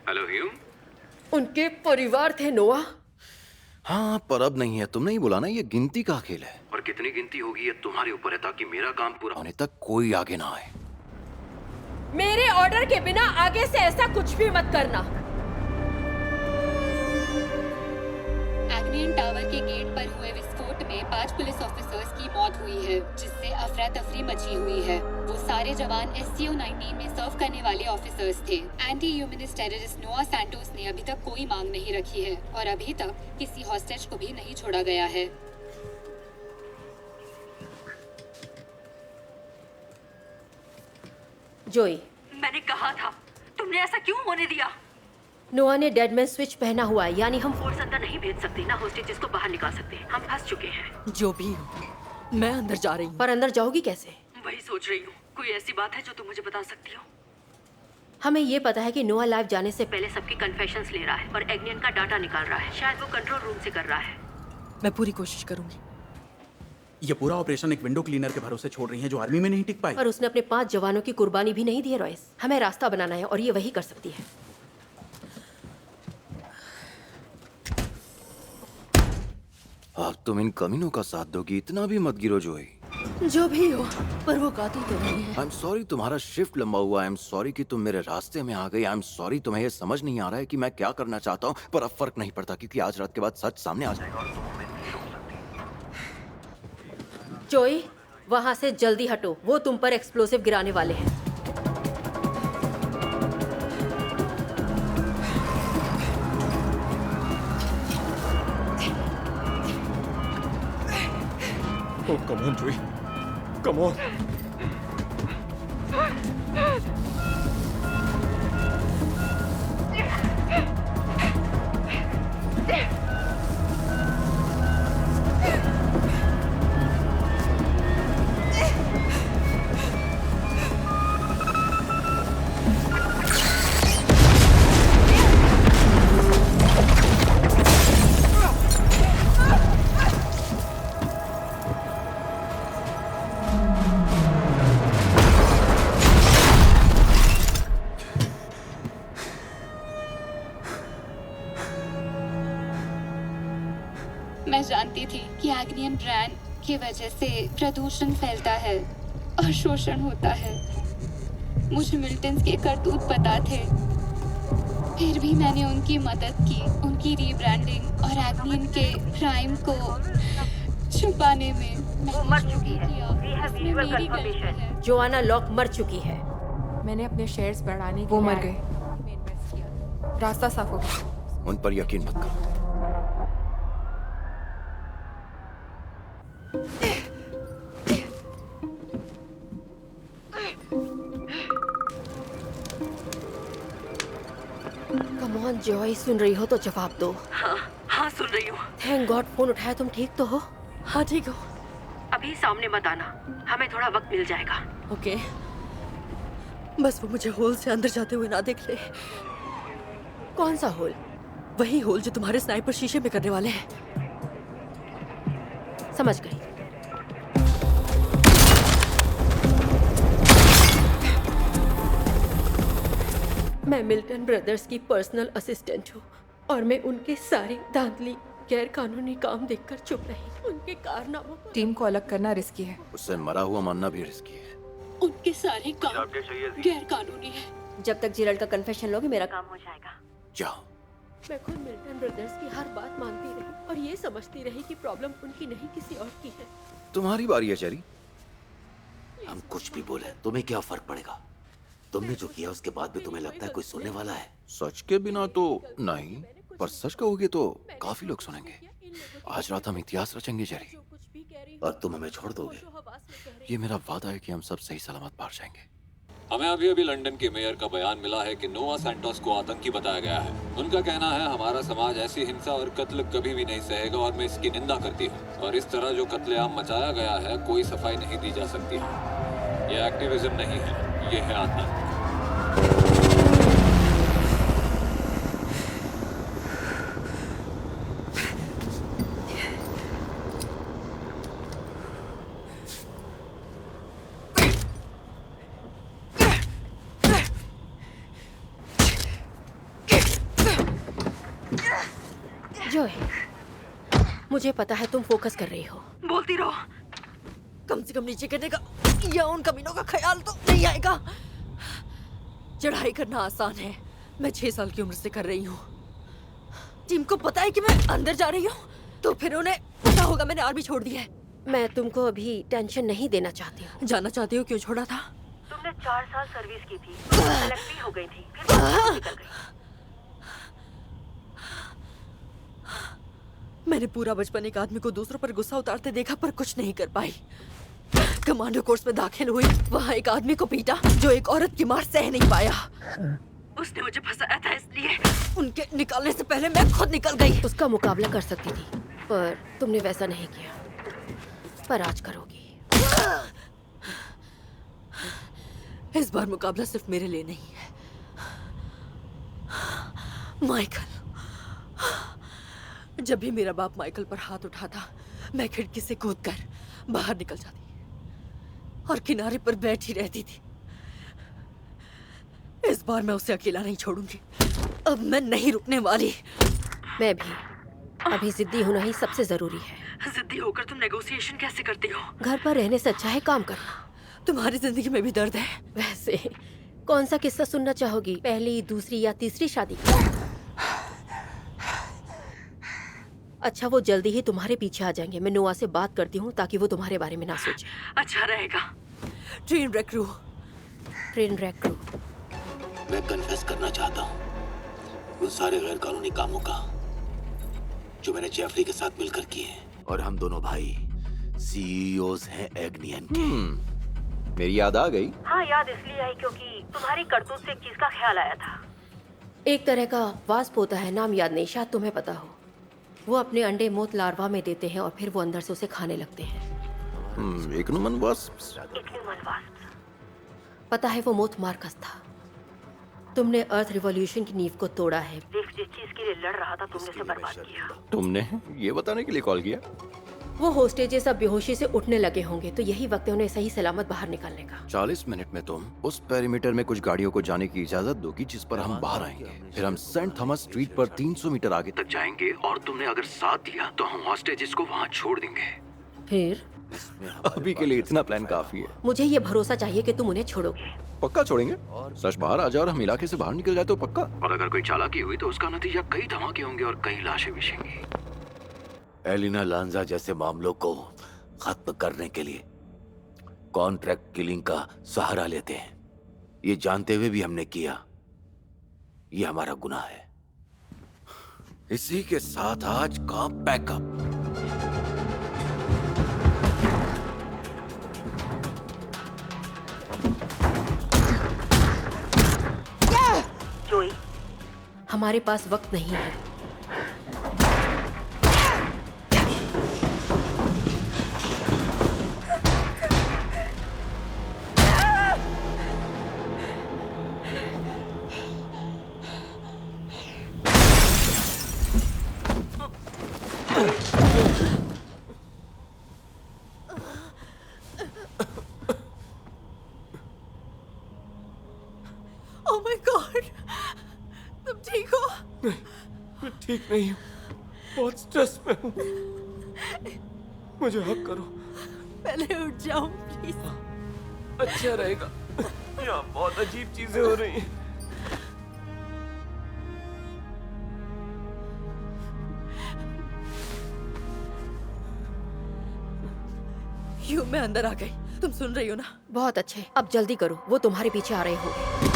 Hello Hume. उनके परिवार थे नोआ। हाँ, पर अब नहीं है। तुमने ही बोला ना, ये गिनती का खेल है। और कितनी गिनती होगी ये तुम्हारे ऊपर है, ताकि मेरा काम पूरा होने तक कोई आगे ना आए। मेरे ऑर्डर के बिना आगे से ऐसा कुछ भी मत करना। एग्नियन टावर के गेट पर हुए विस्फोट में 5 पुलिस ऑफिसर्स की मौत हुई है, जिससे अफरा तफरी मची हुई है। वो सारे जवान SCO-19 में सर्व करने वाले ऑफिसर्स थे। एंटी ह्यूमनिस्ट टेररिस्ट नोआ सैंटोस ने अभी तक कोई मांग नहीं रखी है और अभी तक किसी हॉस्टेज को भी नहीं छोड़ा गया है। जोई, मैंने कहा था, तुमने ऐसा क्यों होने दिया? नोआ ने डेडमैन स्विच पहना हुआ है, यानी हम फोर्स अंदर नहीं भेज सकते, ना होस्टेजेस को बाहर निकाल सकते। हम फंस चुके हैं। जो भी हो, मैं अंदर जा रही हूँ। पर अंदर जाओगी कैसे? वही सोच रही हूँ। कोई ऐसी बात है जो तुम मुझे बता सकती हो? हमें ये पता है कि नोआ लाइव जाने से पहले सबकी कन्फेशंस ले रहा है और एग्नियन का डाटा निकाल रहा है। शायद वो कंट्रोल रूम से कर रहा है। मैं पूरी कोशिश करूंगी। ये पूरा ऑपरेशन एक विंडो क्लीनर के भरोसे छोड़ रही है जो आर्मी में नहीं टिक पाई। पर उसने अपने 5 जवानों की कुर्बानी भी नहीं दी है रॉयस। हमें रास्ता बनाना है और ये वही कर सकती है। अब तुम इन कमीनों का साथ दोगी, इतना भी मत गिरो जोई। जो भी हो, पर वो कातिल तो नहीं है। आई एम सॉरी तुम्हारा शिफ्ट लंबा हुआ। आई एम सॉरी कि तुम मेरे रास्ते में आ गई। आई एम सॉरी तुम्हें ये समझ नहीं आ रहा है कि मैं क्या करना चाहता हूँ, पर अब फर्क नहीं पड़ता क्योंकि आज रात के बाद सच सामने आ जाएगा। जोई, वहां से जल्दी हटो, वो तुम पर एक्सप्लोसिव गिराने वाले हैं। Oh, come on, Joey. Come on. मैं जानती थी कि एग्नियन ब्रांड की वजह से प्रदूषण फैलता है और शोषण होता है। मुझे मिल्टन्स के करतूत पता थे, फिर भी मैंने उनकी मदद की, उनकी रीब्रांडिंग और एग्नियन के क्राइम को छुपाने में। वो मर चुकी है। जोआना लॉक मर चुकी है। मैंने अपने शेयर्स बढ़ाने वो मर गए। रास्ता साफ हो गया। उन पर यकीन मत करो। कम ऑन जॉय, सुन रही हो तो जवाब दो। हाँ सुन रही हूँ। थैंक गॉड फोन उठाया। तुम ठीक तो हो? हाँ ठीक हो। अभी सामने मत आना, हमें थोड़ा वक्त मिल जाएगा। ओके, बस वो मुझे होल से अंदर जाते हुए ना देख ले। कौन सा होल? वही होल जो तुम्हारे स्नाइपर शीशे में करने वाले हैं। समझ गई। मैं मिल्टन ब्रदर्स की पर्सनल असिस्टेंट हूँ और मैं उनके सारी धांधली गैर कानूनी काम देखकर चुप रही। उनके कारनामों पर टीम को अलग करना रिस्की है। उससे मरा हुआ मानना भी रिस्की है। उनके सारे काम गैर कानूनी है। जब तक जिरल का कन्फेशन लोगे मेरा काम हो जाएगा। जाओ। मैं खुद मिल्टन ब्रदर्स की हर बात मानती रही और ये समझती रही कि प्रॉब्लम उनकी नहीं किसी और की है। तुम्हारी बारी है चेरी। हम कुछ भी बोले तुम्हें क्या फर्क पड़ेगा? तुमने जो किया उसके बाद भी तुम्हें लगता है कोई सुनने वाला है? सच के बिना तो नहीं, पर सच कहोगे तो काफी लोग सुनेंगे। आज रात हम इतिहास रचेंगे जेरी। और तुम हमें छोड़ दोगे? ये मेरा वादा है कि हम सब सही सलामत बाहर जाएंगे। हमें अभी अभी लंदन के मेयर का बयान मिला है कि नोआ सैंटोस को आतंकी बताया गया है। उनका कहना है हमारा समाज ऐसी हिंसा और कत्ल कभी भी नहीं सहेगा और मैं इसकी निंदा करती हूँ। और इस तरह जो कत्लेआम मचाया गया है कोई सफाई नहीं दी जा सकती है। ये एक्टिविज्म नहीं है, ये है आतंक। जोए, मुझे पता है तुम फोकस कर रही हो। बोलती रहो, कम से कम नीचे गिरने का या उन कमीनों का ख्याल तो नहीं आएगा। चढ़ाई करना आसान है, मैं 6 साल की उम्र से कर रही हूँ। टीम को पता है कि मैं अंदर जा रही हूँ, तो फिर उन्हें पता होगा मैंने आर्मी छोड़ दी है। मैं तुमको अभी टेंशन नहीं देना चाहती हूँ। जानना चाहती हो क्यों छोड़ा था? तुमने 4 साल सर्विस की थी, सेलेक्ट भी हो गई थी, फिर निकल गई। मैंने पूरा बचपन एक आदमी को दूसरों पर गुस्सा उतारते देखा, पर कुछ नहीं कर पाई। कमांडो कोर्स में दाखिल हुई, वहाँ एक आदमी को पीटा जो एक औरत की मार सह नहीं पाया। उसने मुझे फंसाया था, इसलिए उनके निकालने से पहले मैं खुद निकल गई। उसका मुकाबला कर सकती थी, पर तुमने वैसा नहीं किया। पर आज करोगी। इस बार मुकाबला सिर्फ मेरे लिए नहीं है। माइकल, जब भी मेरा बाप माइकल पर हाथ उठाता, मैं खिड़की से कूदकर बाहर निकल जाती और किनारे पर बैठी रहती थी। इस बार मैं उसे अकेला नहीं छोड़ूंगी। अब मैं नहीं रुकने वाली। मैं भी। अभी जिद्दी होना ही सबसे जरूरी है। जिद्दी होकर तुम नेगोशिएशन कैसे करती हो? घर पर रहने से अच्छा है काम करना। तुम्हारी जिंदगी में भी दर्द है। वैसे कौन सा किस्सा सुनना चाहोगी, पहली, दूसरी या तीसरी शादी का? अच्छा, वो जल्दी ही तुम्हारे पीछे आ जाएंगे। मैं नोआ से बात करती हूँ ताकि वो तुम्हारे बारे में ना सोचे। अच्छा रहेगा। Train wreck crew. Train wreck crew. मैं कन्फेस करना चाहता हूँ उन सारे गैर कानूनी कामों का जो मैंने जेफरी के साथ मिलकर किए हैं। और हम दोनों भाई सीईओज हैं एग्नियन के। मेरी याद आ गई। हाँ, याद इसलिए आई क्योंकि तुम्हारी करतूत से एक चीज का ख्याल आया था। एक तरह का वास्प होता है, नाम याद नहीं, शायद तुम्हें पता हो। वो अपने अंडे मोथ लार्वा में देते हैं और फिर वो अंदर से उसे खाने लगते हैं। इग्नुमन वास्प। पता है, वो मोथ मार्कस था। तुमने अर्थ रिवॉल्यूशन की नींव को तोड़ा है। जिस चीज के लिए लड़ रहा था तुमने उसे बर्बाद किया। तुमने ये बताने के लिए कॉल किया? वो होस्टेजेस अब बेहोशी से उठने लगे होंगे, तो यही वक्त है उन्हें सही सलामत बाहर निकालने का। 40 मिनट में तुम उस पेरीमीटर में कुछ गाड़ियों को जाने की इजाजत दोगी जिस पर हम बाहर आएंगे। फिर हम सेंट थॉमस स्ट्रीट पर 300 मीटर आगे तक जाएंगे और तुमने अगर साथ दिया तो हम हॉस्टेजेस को वहाँ छोड़ देंगे। फिर अभी के लिए इतना प्लान काफी है। मुझे ये भरोसा चाहिए कि तुम उन्हें छोड़ोगे। पक्का छोड़ेंगे। सच बाहर आ जाए और हम इलाके से बाहर निकल जाए तो पक्का। और अगर कोई चालाकी हुई तो उसका नतीजा कई धमाके होंगे और कई लाशें बिछेंगी। एलिना लांजा जैसे मामलों को खत्म करने के लिए कॉन्ट्रैक्ट किलिंग का सहारा लेते हैं। ये जानते हुए भी हमने किया। ये हमारा गुनाह है। इसी के साथ आज का पैकअप। जोई, हमारे पास वक्त नहीं है। Oh my God! तुम ठीक हो? मैं ठीक नहीं हूँ, बहुत स्ट्रेस में हूँ। मुझे हक करो। पहले उठ जाओ प्लीज। अच्छा रहेगा। यहाँ बहुत अजीब चीजें हो रही हैं। यूं मैं अंदर आ गई। तुम सुन रही हो ना? बहुत अच्छे, अब जल्दी करो, वो तुम्हारे पीछे आ रहे होंगे।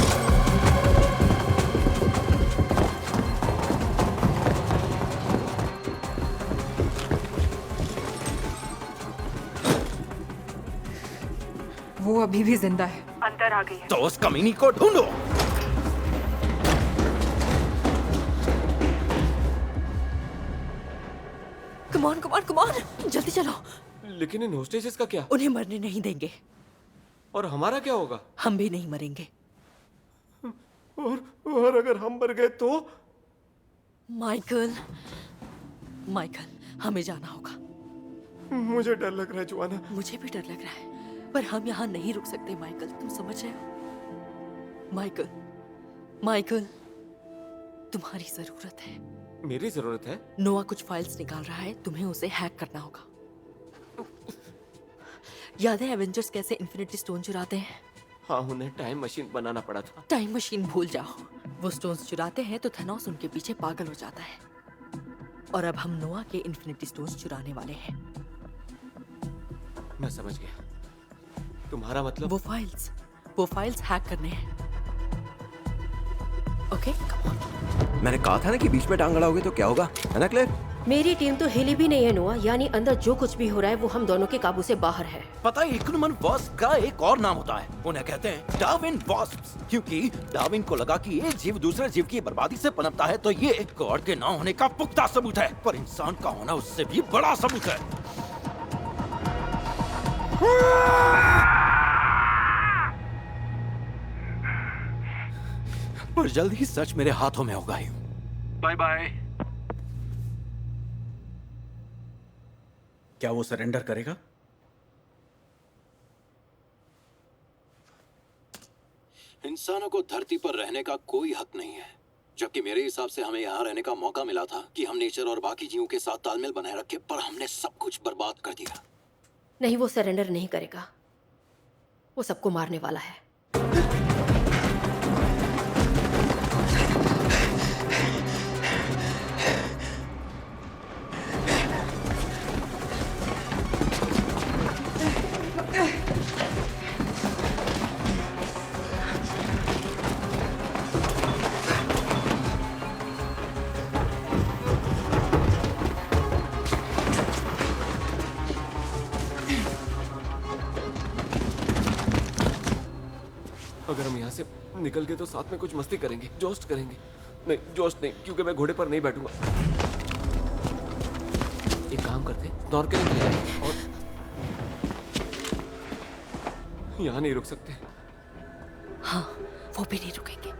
वो अभी भी जिंदा है। अंदर आ गई है। तो उस कमीनी को ढूंढो। कमान कमान कमान, जल्दी चलो। लेकिन इन होस्टेजेस का क्या? उन्हें मरने नहीं देंगे। और हमारा क्या होगा? हम भी नहीं मरेंगे। और अगर हम मर गए तो? माइकल, माइकल, हमें जाना होगा। मुझे डर लग रहा है जोआना। मुझे भी डर लग रहा है, पर हम यहाँ नहीं रुक सकते माइकल, तुम समझ रहे हो? माइकल, माइकल, तुम्हारी जरूरत है। मेरी जरूरत है? नोआ कुछ फाइल्स निकाल रहा है, तुम्हें उसे हैक करना होगा। याद है एवेंजर्स कैसे इन्फिनिटी स्टोन चुराते हैं? हाँ, उन्हें टाइम मशीन बनाना पड़ा था। टाइम मशीन भूल जाओ। वो स्टोन्स चुराते हैं तो थैनोस उनके पीछे पागल हो जाता है। और अब हम नोआ के इन्फिनिटी स्टोन्स चुराने वाले हैं। मैं समझ गया। तुम्हारा मतलब? वो फाइल्स हैक करने हैं। Okay, come on. मैंने कहा था ना कि बीच में टांग अड़ाओगे तो क्या होगा, है ना क्लेयर? मेरी टीम तो हिली भी नहीं है नोआ, यानी अंदर जो कुछ भी हो रहा है वो हम दोनों के काबू से बाहर है। पता है इकोनॉमन वास्प का एक और नाम होता है, उन्हें कहते हैं डार्विन वास्प्स, क्योंकि डार्विन को लगा कि एक जीव दूसरे जीव की बर्बादी से पनपता है तो ये गॉड के ना होने का पुख्ता सबूत है, पर इंसान का होना उससे भी बड़ा सबूत है। पर जल्द ही सच मेरे हाथों में होगा ही। Bye bye. क्या वो सरेंडर करेगा? इंसानों को धरती पर रहने का कोई हक नहीं है, जबकि मेरे हिसाब से हमें यहाँ रहने का मौका मिला था कि हम नेचर और बाकी जीवों के साथ तालमेल बनाए रखें, पर हमने सब कुछ बर्बाद कर दिया। नहीं, वो सरेंडर नहीं करेगा, वो सबको मारने वाला है। अगर हम यहाँ से निकल गए तो साथ में कुछ मस्ती करेंगे, जोस्ट करेंगे। नहीं, जोस्ट नहीं, क्योंकि मैं घोड़े पर नहीं बैठूंगा। एक काम करते, नॉर्के निकल जाए और यहाँ नहीं रुक सकते। हाँ, वो भी नहीं रुकेंगे।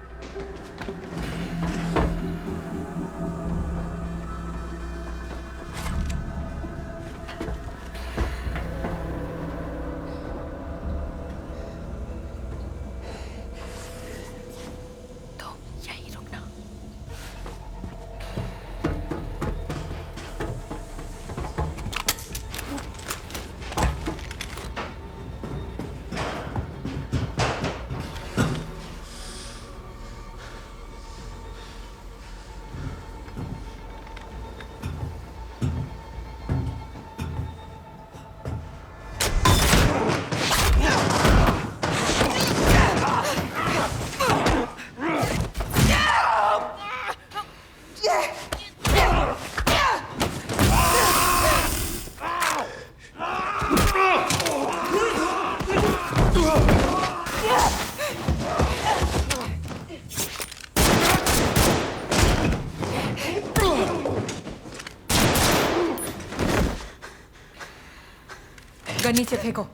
गन नीचे फेंको।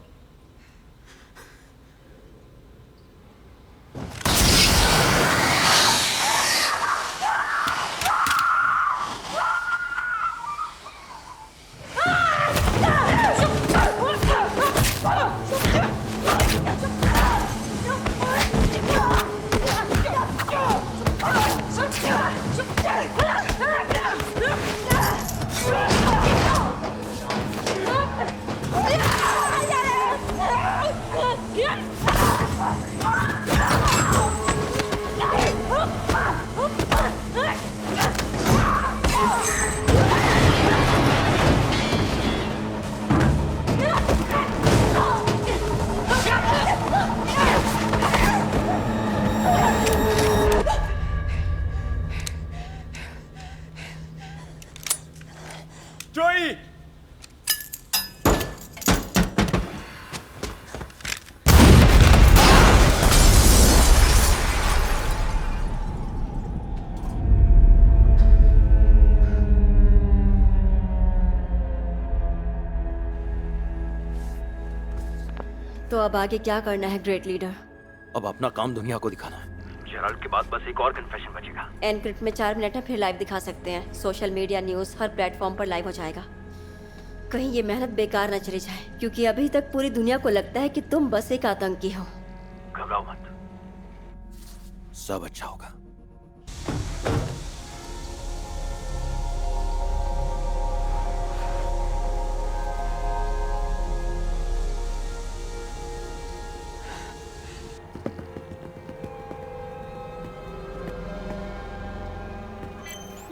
जोई! तो अब आगे क्या करना है ग्रेट लीडर? अब अपना काम दुनिया को दिखाना है। जेराल्ड के बाद बस एक और कन्फेशन बचेगा। एनक्रिप्ट में 4 मिनट है, फिर लाइव दिखा सकते हैं। सोशल मीडिया, न्यूज़, हर प्लेटफॉर्म पर लाइव हो जाएगा। कहीं ये मेहनत बेकार न चली जाए, क्योंकि अभी तक पूरी दुनिया को लगता है कि तुम बस एक आतंकी हो। घबराओ मत, सब अच्छा होगा।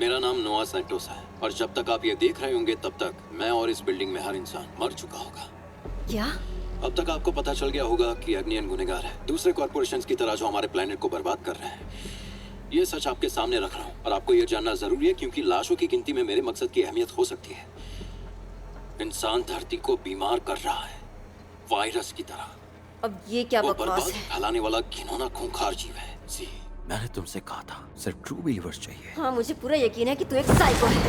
मेरा नाम नोआ सैंटोस है और जब तक आप ये देख रहे होंगे तब तक मैं और इस बिल्डिंग में हर इंसान मर चुका होगा। क्या? अब तक आपको पता चल गया होगा कि एग्नियन गुनहगार है, दूसरे कॉर्पोरेशंस की तरह जो हमारे प्लेनेट को बर्बाद कर रहे हैं। ये सच आपके सामने रख रहा हूँ और आपको ये जानना जरूरी है क्योंकि लाशों की गिनती में मेरे मकसद की अहमियत हो सकती है। इंसान धरती को बीमार कर रहा है, वायरस की तरह। अब ये क्या वो बकवास बर्बादी है? फैलाने वाला घिनौना खूंखार जीव है। जी, मैंने तुमसे कहा था सिर्फ ट्रू बिलीवर्स चाहिए। हाँ, मुझे पूरा यकीन है कि तू एक साइको है।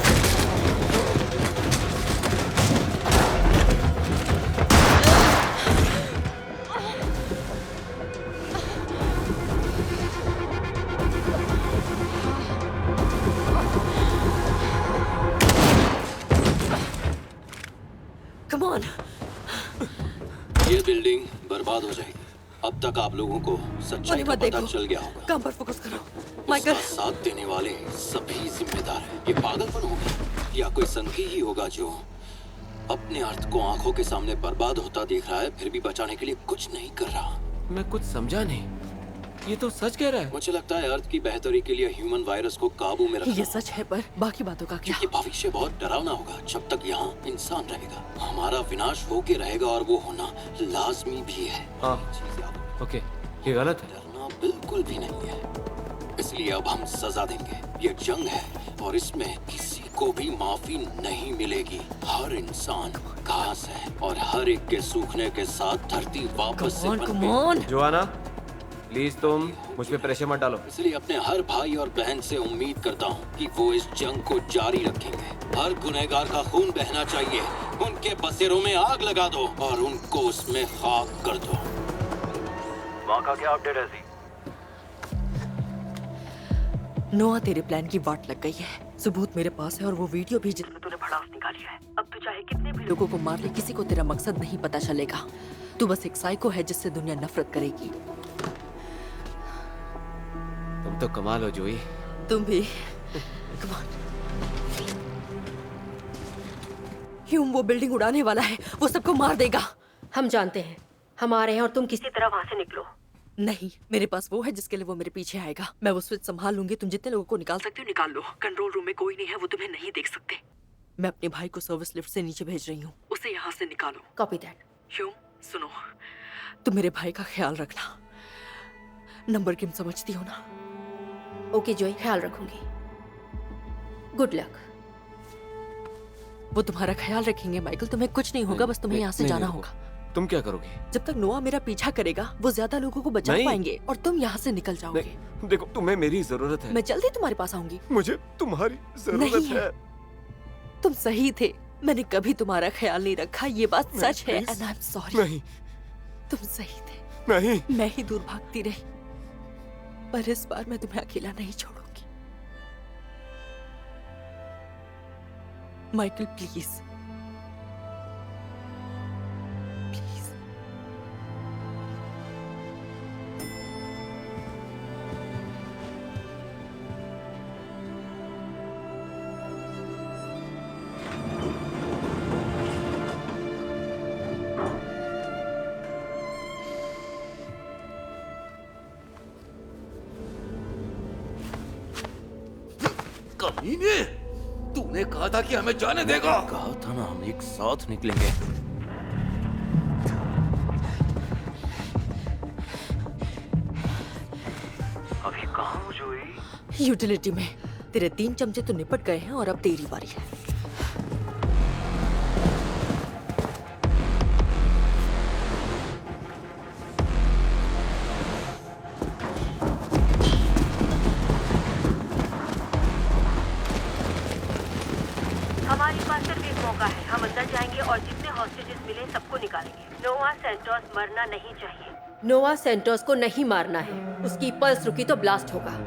Come on. ये बिल्डिंग बर्बाद हो जाएगी। अब तक आप लोगों को सच्चाई का पता चल गया होगा। काम पर फोकस करो। उसका साथ देने वाले सभी जिम्मेदार हैं। ये पागलपन होगा या कोई संगी ही होगा जो अपने अर्थ को आंखों के सामने बर्बाद होता देख रहा है फिर भी बचाने के लिए कुछ नहीं कर रहा। मैं कुछ समझा नहीं। ये तो सच कह रहा है। मुझे लगता है अर्थ की बेहतरी के लिए ह्यूमन वायरस को काबू में रखना। ये सच है पर बाकी बातों का क्या? क्योंकि भविष्य बहुत डरावना होगा जब तक यहाँ इंसान रहेगा। हमारा विनाश होके रहेगा और वो होना लाजमी भी है। हाँ, ओके, ये गलत है। डरना बिल्कुल भी नहीं है, इसलिए अब हम सजा देंगे। ये जंग है और इसमें किसी को भी माफी नहीं मिलेगी। हर इंसान घास है और हर एक के सूखने के साथ धरती वापस से पनपेगी। जोआना, प्लीज तुम मुझ पे प्रेशर मत डालो। इसलिए अपने हर भाई और बहन से उम्मीद करता हूँ कि वो इस जंग को जारी रखेंगे। हर गुनहगार का खून बहना चाहिए। उनके बसेरों में आग लगा दो और उनको उसमें खाक कर दो। वहाँ का क्या अपडेट है? नोआ, तेरे प्लान की वाट लग गई है। सबूत मेरे पास है और वो वीडियो भी जिसमें तूने भड़ास निकाली है। अब तू चाहे कितने भी लोगों को मार ले, किसी को तेरा मकसद नहीं पता चलेगा। तू बस एक साइको है जिससे दुनिया नफरत करेगी। तुम तो कमाल हो जोई। तुम भी। Come on. ह्यूम वो बिल्डिंग उड़ाने वाला है, वो सबको मार देगा। हम जानते हैं, हम आ रहे हैं और तुम किसी तरह वहां से निकलो। नहीं, मेरे पास वो है जिसके लिए वो मेरे पीछे आएगा। मैं वो स्विच संभाल लूंगी। तुम जितने लोगों को निकाल सकते हो निकाल लो। कंट्रोल रूम में कोई नहीं है, वो तुम्हें नहीं देख सकते। मैं अपने भाई को सर्विस लिफ्ट से नीचे भेज रही हूँ, उसे यहाँ से निकालो। Copy that. ह्यूम सुनो, तुम मेरे भाई का ख्याल रखना। नंबर गेम समझती हो ना? ओके जोई, ख्याल रखूंगी। Good luck. वो तुम्हारा ख्याल रखेंगे माइकल, तुम्हें कुछ नहीं होगा, बस तुम्हें यहाँ से जाना होगा। तुम क्या करोगी? जब तक नोआ मेरा पीछा करेगा वो ज्यादा लोगों को बचा पाएंगे और तुम यहाँ से निकल जाओगे। देखो, तुम्हें मेरी जरूरत है। मैं जल्दी तुम्हारे पास आऊंगी। मुझे तुम्हारी जरूरत है। तुम सही थे, मैंने कभी तुम्हारा ख्याल नहीं रखा, ये बात सच है। And I am sorry. नहीं, तुम सही थे। नहीं, मैं ही दूर भागती रही, पर इस बार मैं तुम्हें अकेला नहीं छोड़ूंगी। Michael please, please. कमीने, तूने कहा था कि हमें जाने देगा। कहा था ना हम एक साथ निकलेंगे। अभी कहाँ हो जोई? यूटिलिटी में। तेरे 3 चमचे तो निपट गए हैं और अब तेरी बारी है। हमारे पास सिर्फ एक मौका है। हम अंदर जाएंगे और जितने हॉस्टेजेस मिले सबको निकालेंगे। नोआ सैंटोस मरना नहीं चाहिए। नोआ सैंटोस को नहीं मारना है। उसकी पल्स रुकी तो ब्लास्ट होगा।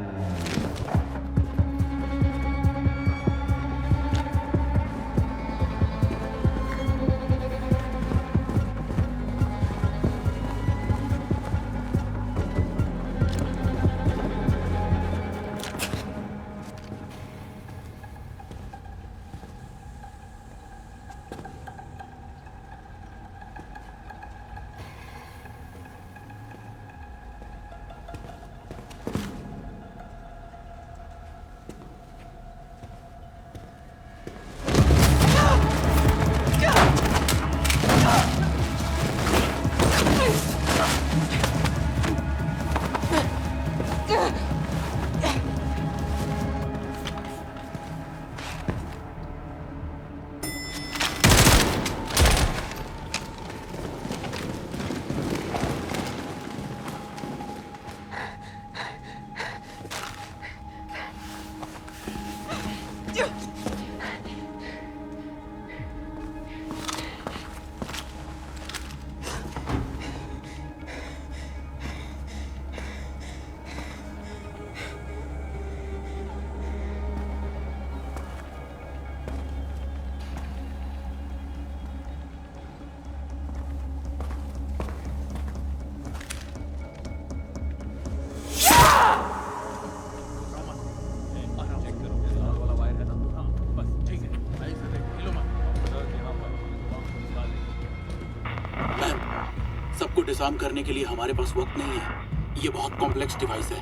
डिसआर्म करने के लिए हमारे पास वक्त नहीं है। ये बहुत कॉम्प्लेक्स डिवाइस है।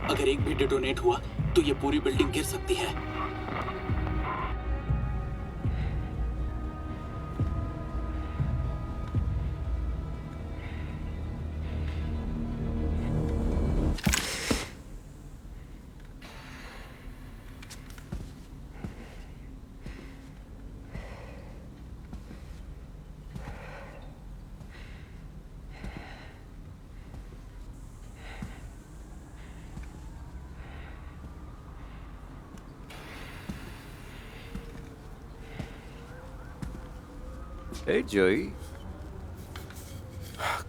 अगर एक भी डिटोनेट हुआ तो ये पूरी बिल्डिंग गिर सकती है। हे जोई,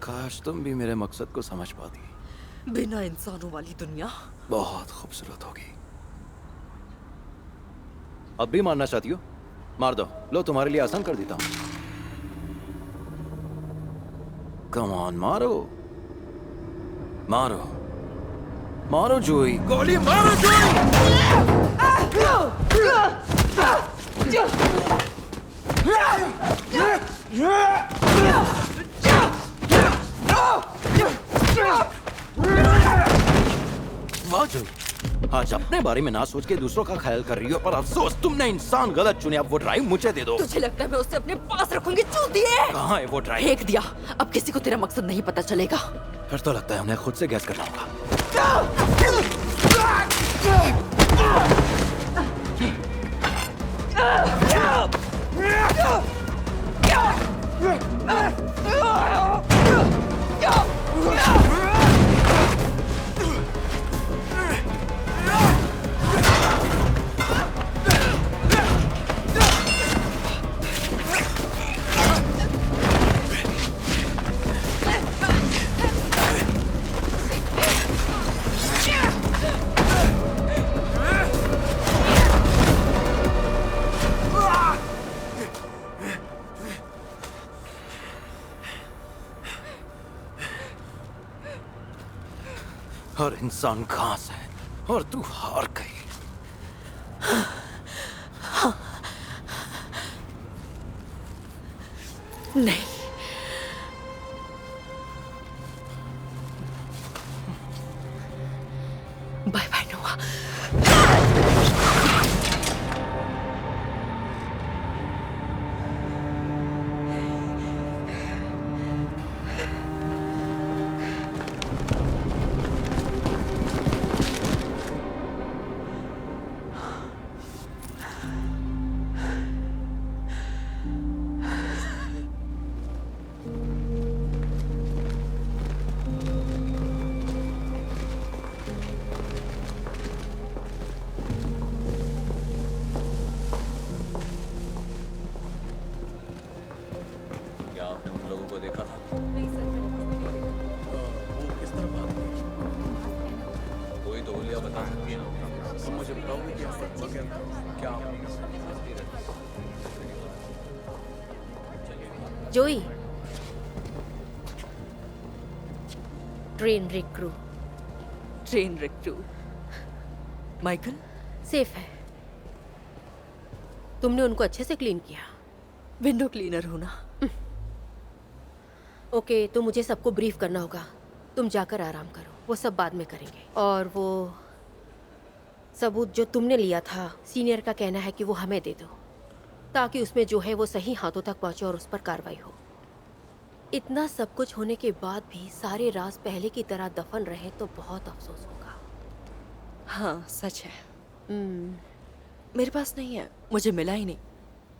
काश तुम भी मेरे मकसद को समझ पाती। बिना इंसानों वाली दुनिया बहुत खूबसूरत होगी। अब भी मारना चाहती हो? मार दो। लो, तुम्हारे लिए आसान कर देता हूं। कम ऑन, मारो मारो मारो जोई, गोली मारो वाह जोई, आज अपने बारे में ना सोच के दूसरों का ख्याल कर रही हो, पर अफसोस तुमने इंसान गलत चुने। अब वो ड्राइव मुझे दे दो। तुझे लगता है मैं उसे अपने पास रखूंगी? चूतिए! कहाँ है वो ड्राइव? फेंक दिया। अब किसी को तेरा मकसद नहीं पता चलेगा। फिर तो लगता है उन्हें खुद से गैस करना होगा। और इंसान घास है और तू हार गई। नहीं, बाय बाय नोआ। क्या आपने उन लोगों को देखा था? वो किस तरफ भाग गए? कोई तो हुलिया बता सकती है ना? तुम मुझे बताओगे क्या जोई, ट्रेन रिक्रू। ट्रेन रिक्रू। माइकल? सेफ है। तुमने उनको अच्छे से क्लीन किया? विंडो क्लीनर हूं ना। ओके, तो मुझे सबको ब्रीफ करना होगा। तुम जाकर आराम करो, वो सब बाद में करेंगे। और वो सबूत जो तुमने लिया था, सीनियर का कहना है कि वो हमें दे दो, ताकि उसमें जो है वो सही हाथों तक पहुंचे और उस पर कार्रवाई हो। इतना सब कुछ होने के बाद भी सारे राज पहले की तरह दफन रहे तो बहुत अफसोस होगा। हाँ, सच है। मेरे पास नहीं है, मुझे मिला ही नहीं।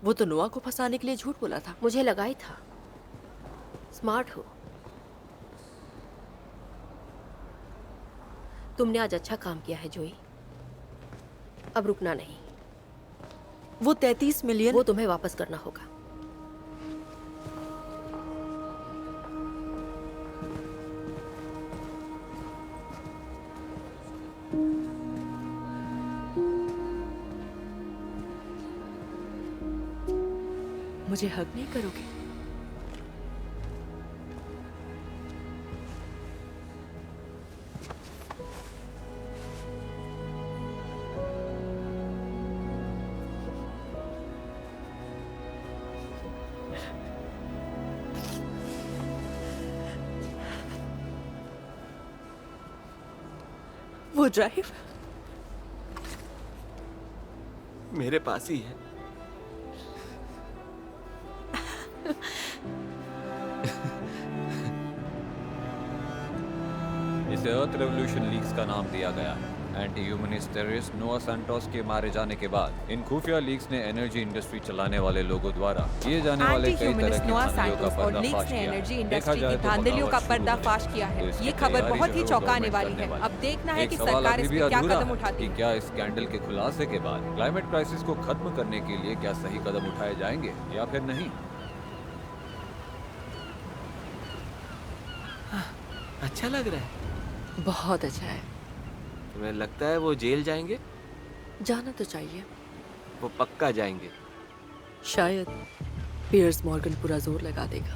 वो तो नोआ को फंसाने के लिए झूठ बोला था। मुझे लगा ही था। स्मार्ट हो। तुमने आज अच्छा काम किया है जोई। अब रुकना नहीं। वो 33 मिलियन, वो तुम्हें वापस करना होगा। मुझे हग नहीं करोगे? वो ड्राइव मेरे पास ही है। इसे अर्थ रेवोल्यूशन लीक्स का नाम दिया गया है। एंटी ह्यूमनिस्ट टेररिस्ट नोआ सैंटोस के मारे जाने के बाद इन खुफिया लीक्स ने एनर्जी इंडस्ट्री चलाने वाले लोगों द्वारा किए जाने वाले कई तरह की धांधलियों का पर्दाफाश किया है। एनर्जी देखा इंडस्ट्री जाए की तो धांधलियों का बगावत शुरू हो पर्दाफाश गई। किया तो है। इसकी ये खबर तैयारी बहुत ही जरूर चौंकाने गवर्नमेंट वाली करने है। वाली अब देखना है एक कि सवाल सरकार अभी इस भी पे क्या अधूरा कदम है उठाती कि है। क्या इस स्कैंडल के खुलासे के बाद क्लाइमेट क्राइसिस को खत्म करने के लिए क्या सही कदम उठाए जाएंगे या फिर नहीं। अच्छा लग रहा है। बहुत अच्छा है। तुम्हें लगता है वो जेल जाएंगे? जाना तो चाहिए। वो पक्का जाएंगे। शायद पियर्स मॉर्गन पूरा जोर लगा देगा।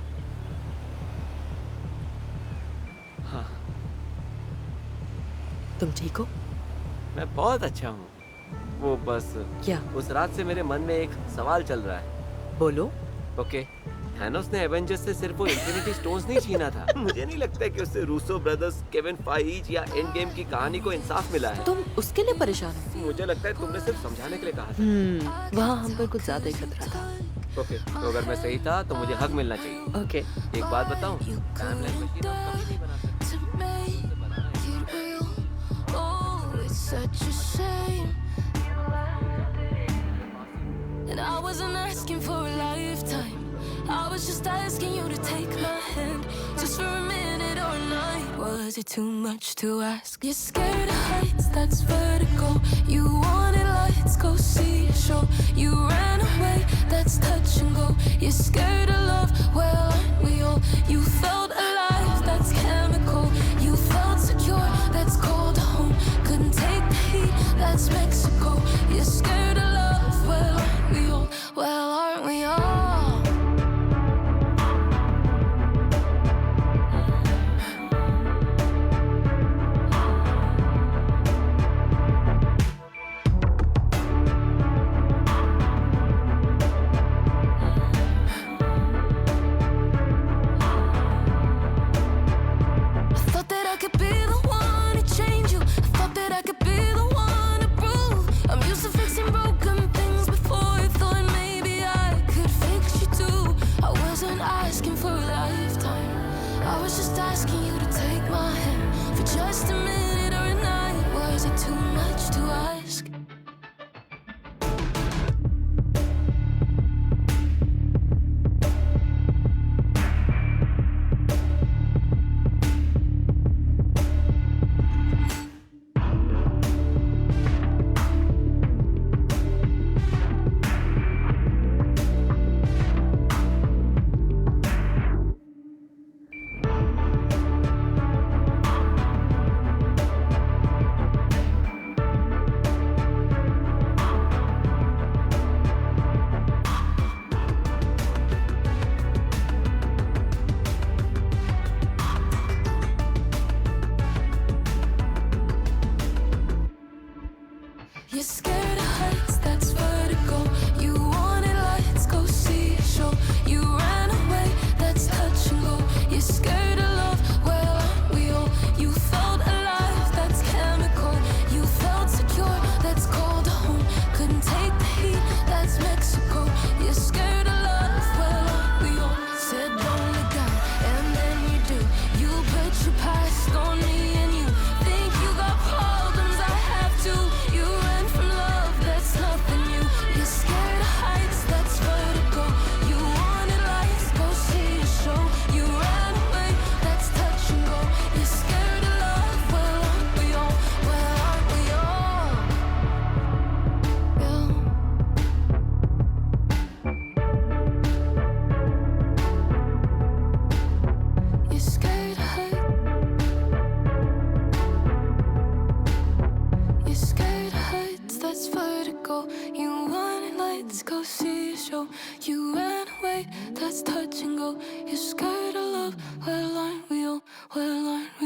हाँ। तुम ठीक हो? मैं बहुत अच्छा हूँ। वो बस क्या? उस रात से मेरे मन में एक सवाल चल रहा है। बोलो। ओके, थैनोस ने एवेंजर्स से सिर्फ वो इंफिनिटी स्टोन्स नहीं छीना था। मुझे नहीं लगता कि उससे रूसो ब्रदर्स, केविन फाइज या एंड गेम की कहानी को इंसाफ मिला है। तुम उसके लिए परेशान हो? मुझे लगता है तुमने सिर्फ समझाने के लिए कहा था। वहाँ हम पर कुछ ज्यादा ही खतरा था। ओके, तो अगर मैं सही था तो मुझे हक मिलना चाहिए। ओके। एक बात बताऊं, टाइमलाइन मशीन आप कभी नहीं बना And I wasn't asking for a lifetime. I was just asking you to take my hand, just for a minute or a night. Was it too much to ask? You're scared of heights, that's vertigo. You wanted lights, go see a show. You ran away, that's touch and go. You're scared of love, well aren't we all? You felt alive, that's chemical. You felt secure, that's cold home. Couldn't take the heat, that's Mexico. You're scared of love, well aren't we all? Well aren't we all? You're scared of heights, that's vertigo. You wanted lights, go see a show. You ran away, that's touch and go. You're scared of love, well aren't we all? You felt alive, that's chemical. You felt secure, that's cold home. Couldn't take the heat, that's Mexico. You're scared of love, well aren't we all? Said don't look down, and then you do. You put your past on me and you think you got problems, I have to. You ran from love, that's nothing new. You're scared of heights, that's vertigo. You wanted lights, go see a show. You ran away, that's touch and go. You're scared of love, well aren't we all? Well aren't we all? Yeah. You're scared of heights. You're scared of heights, that's vertigo. You wanted lights, go see a show. You ran away, that's touch and go. You're scared of love, well aren't we all? Well aren't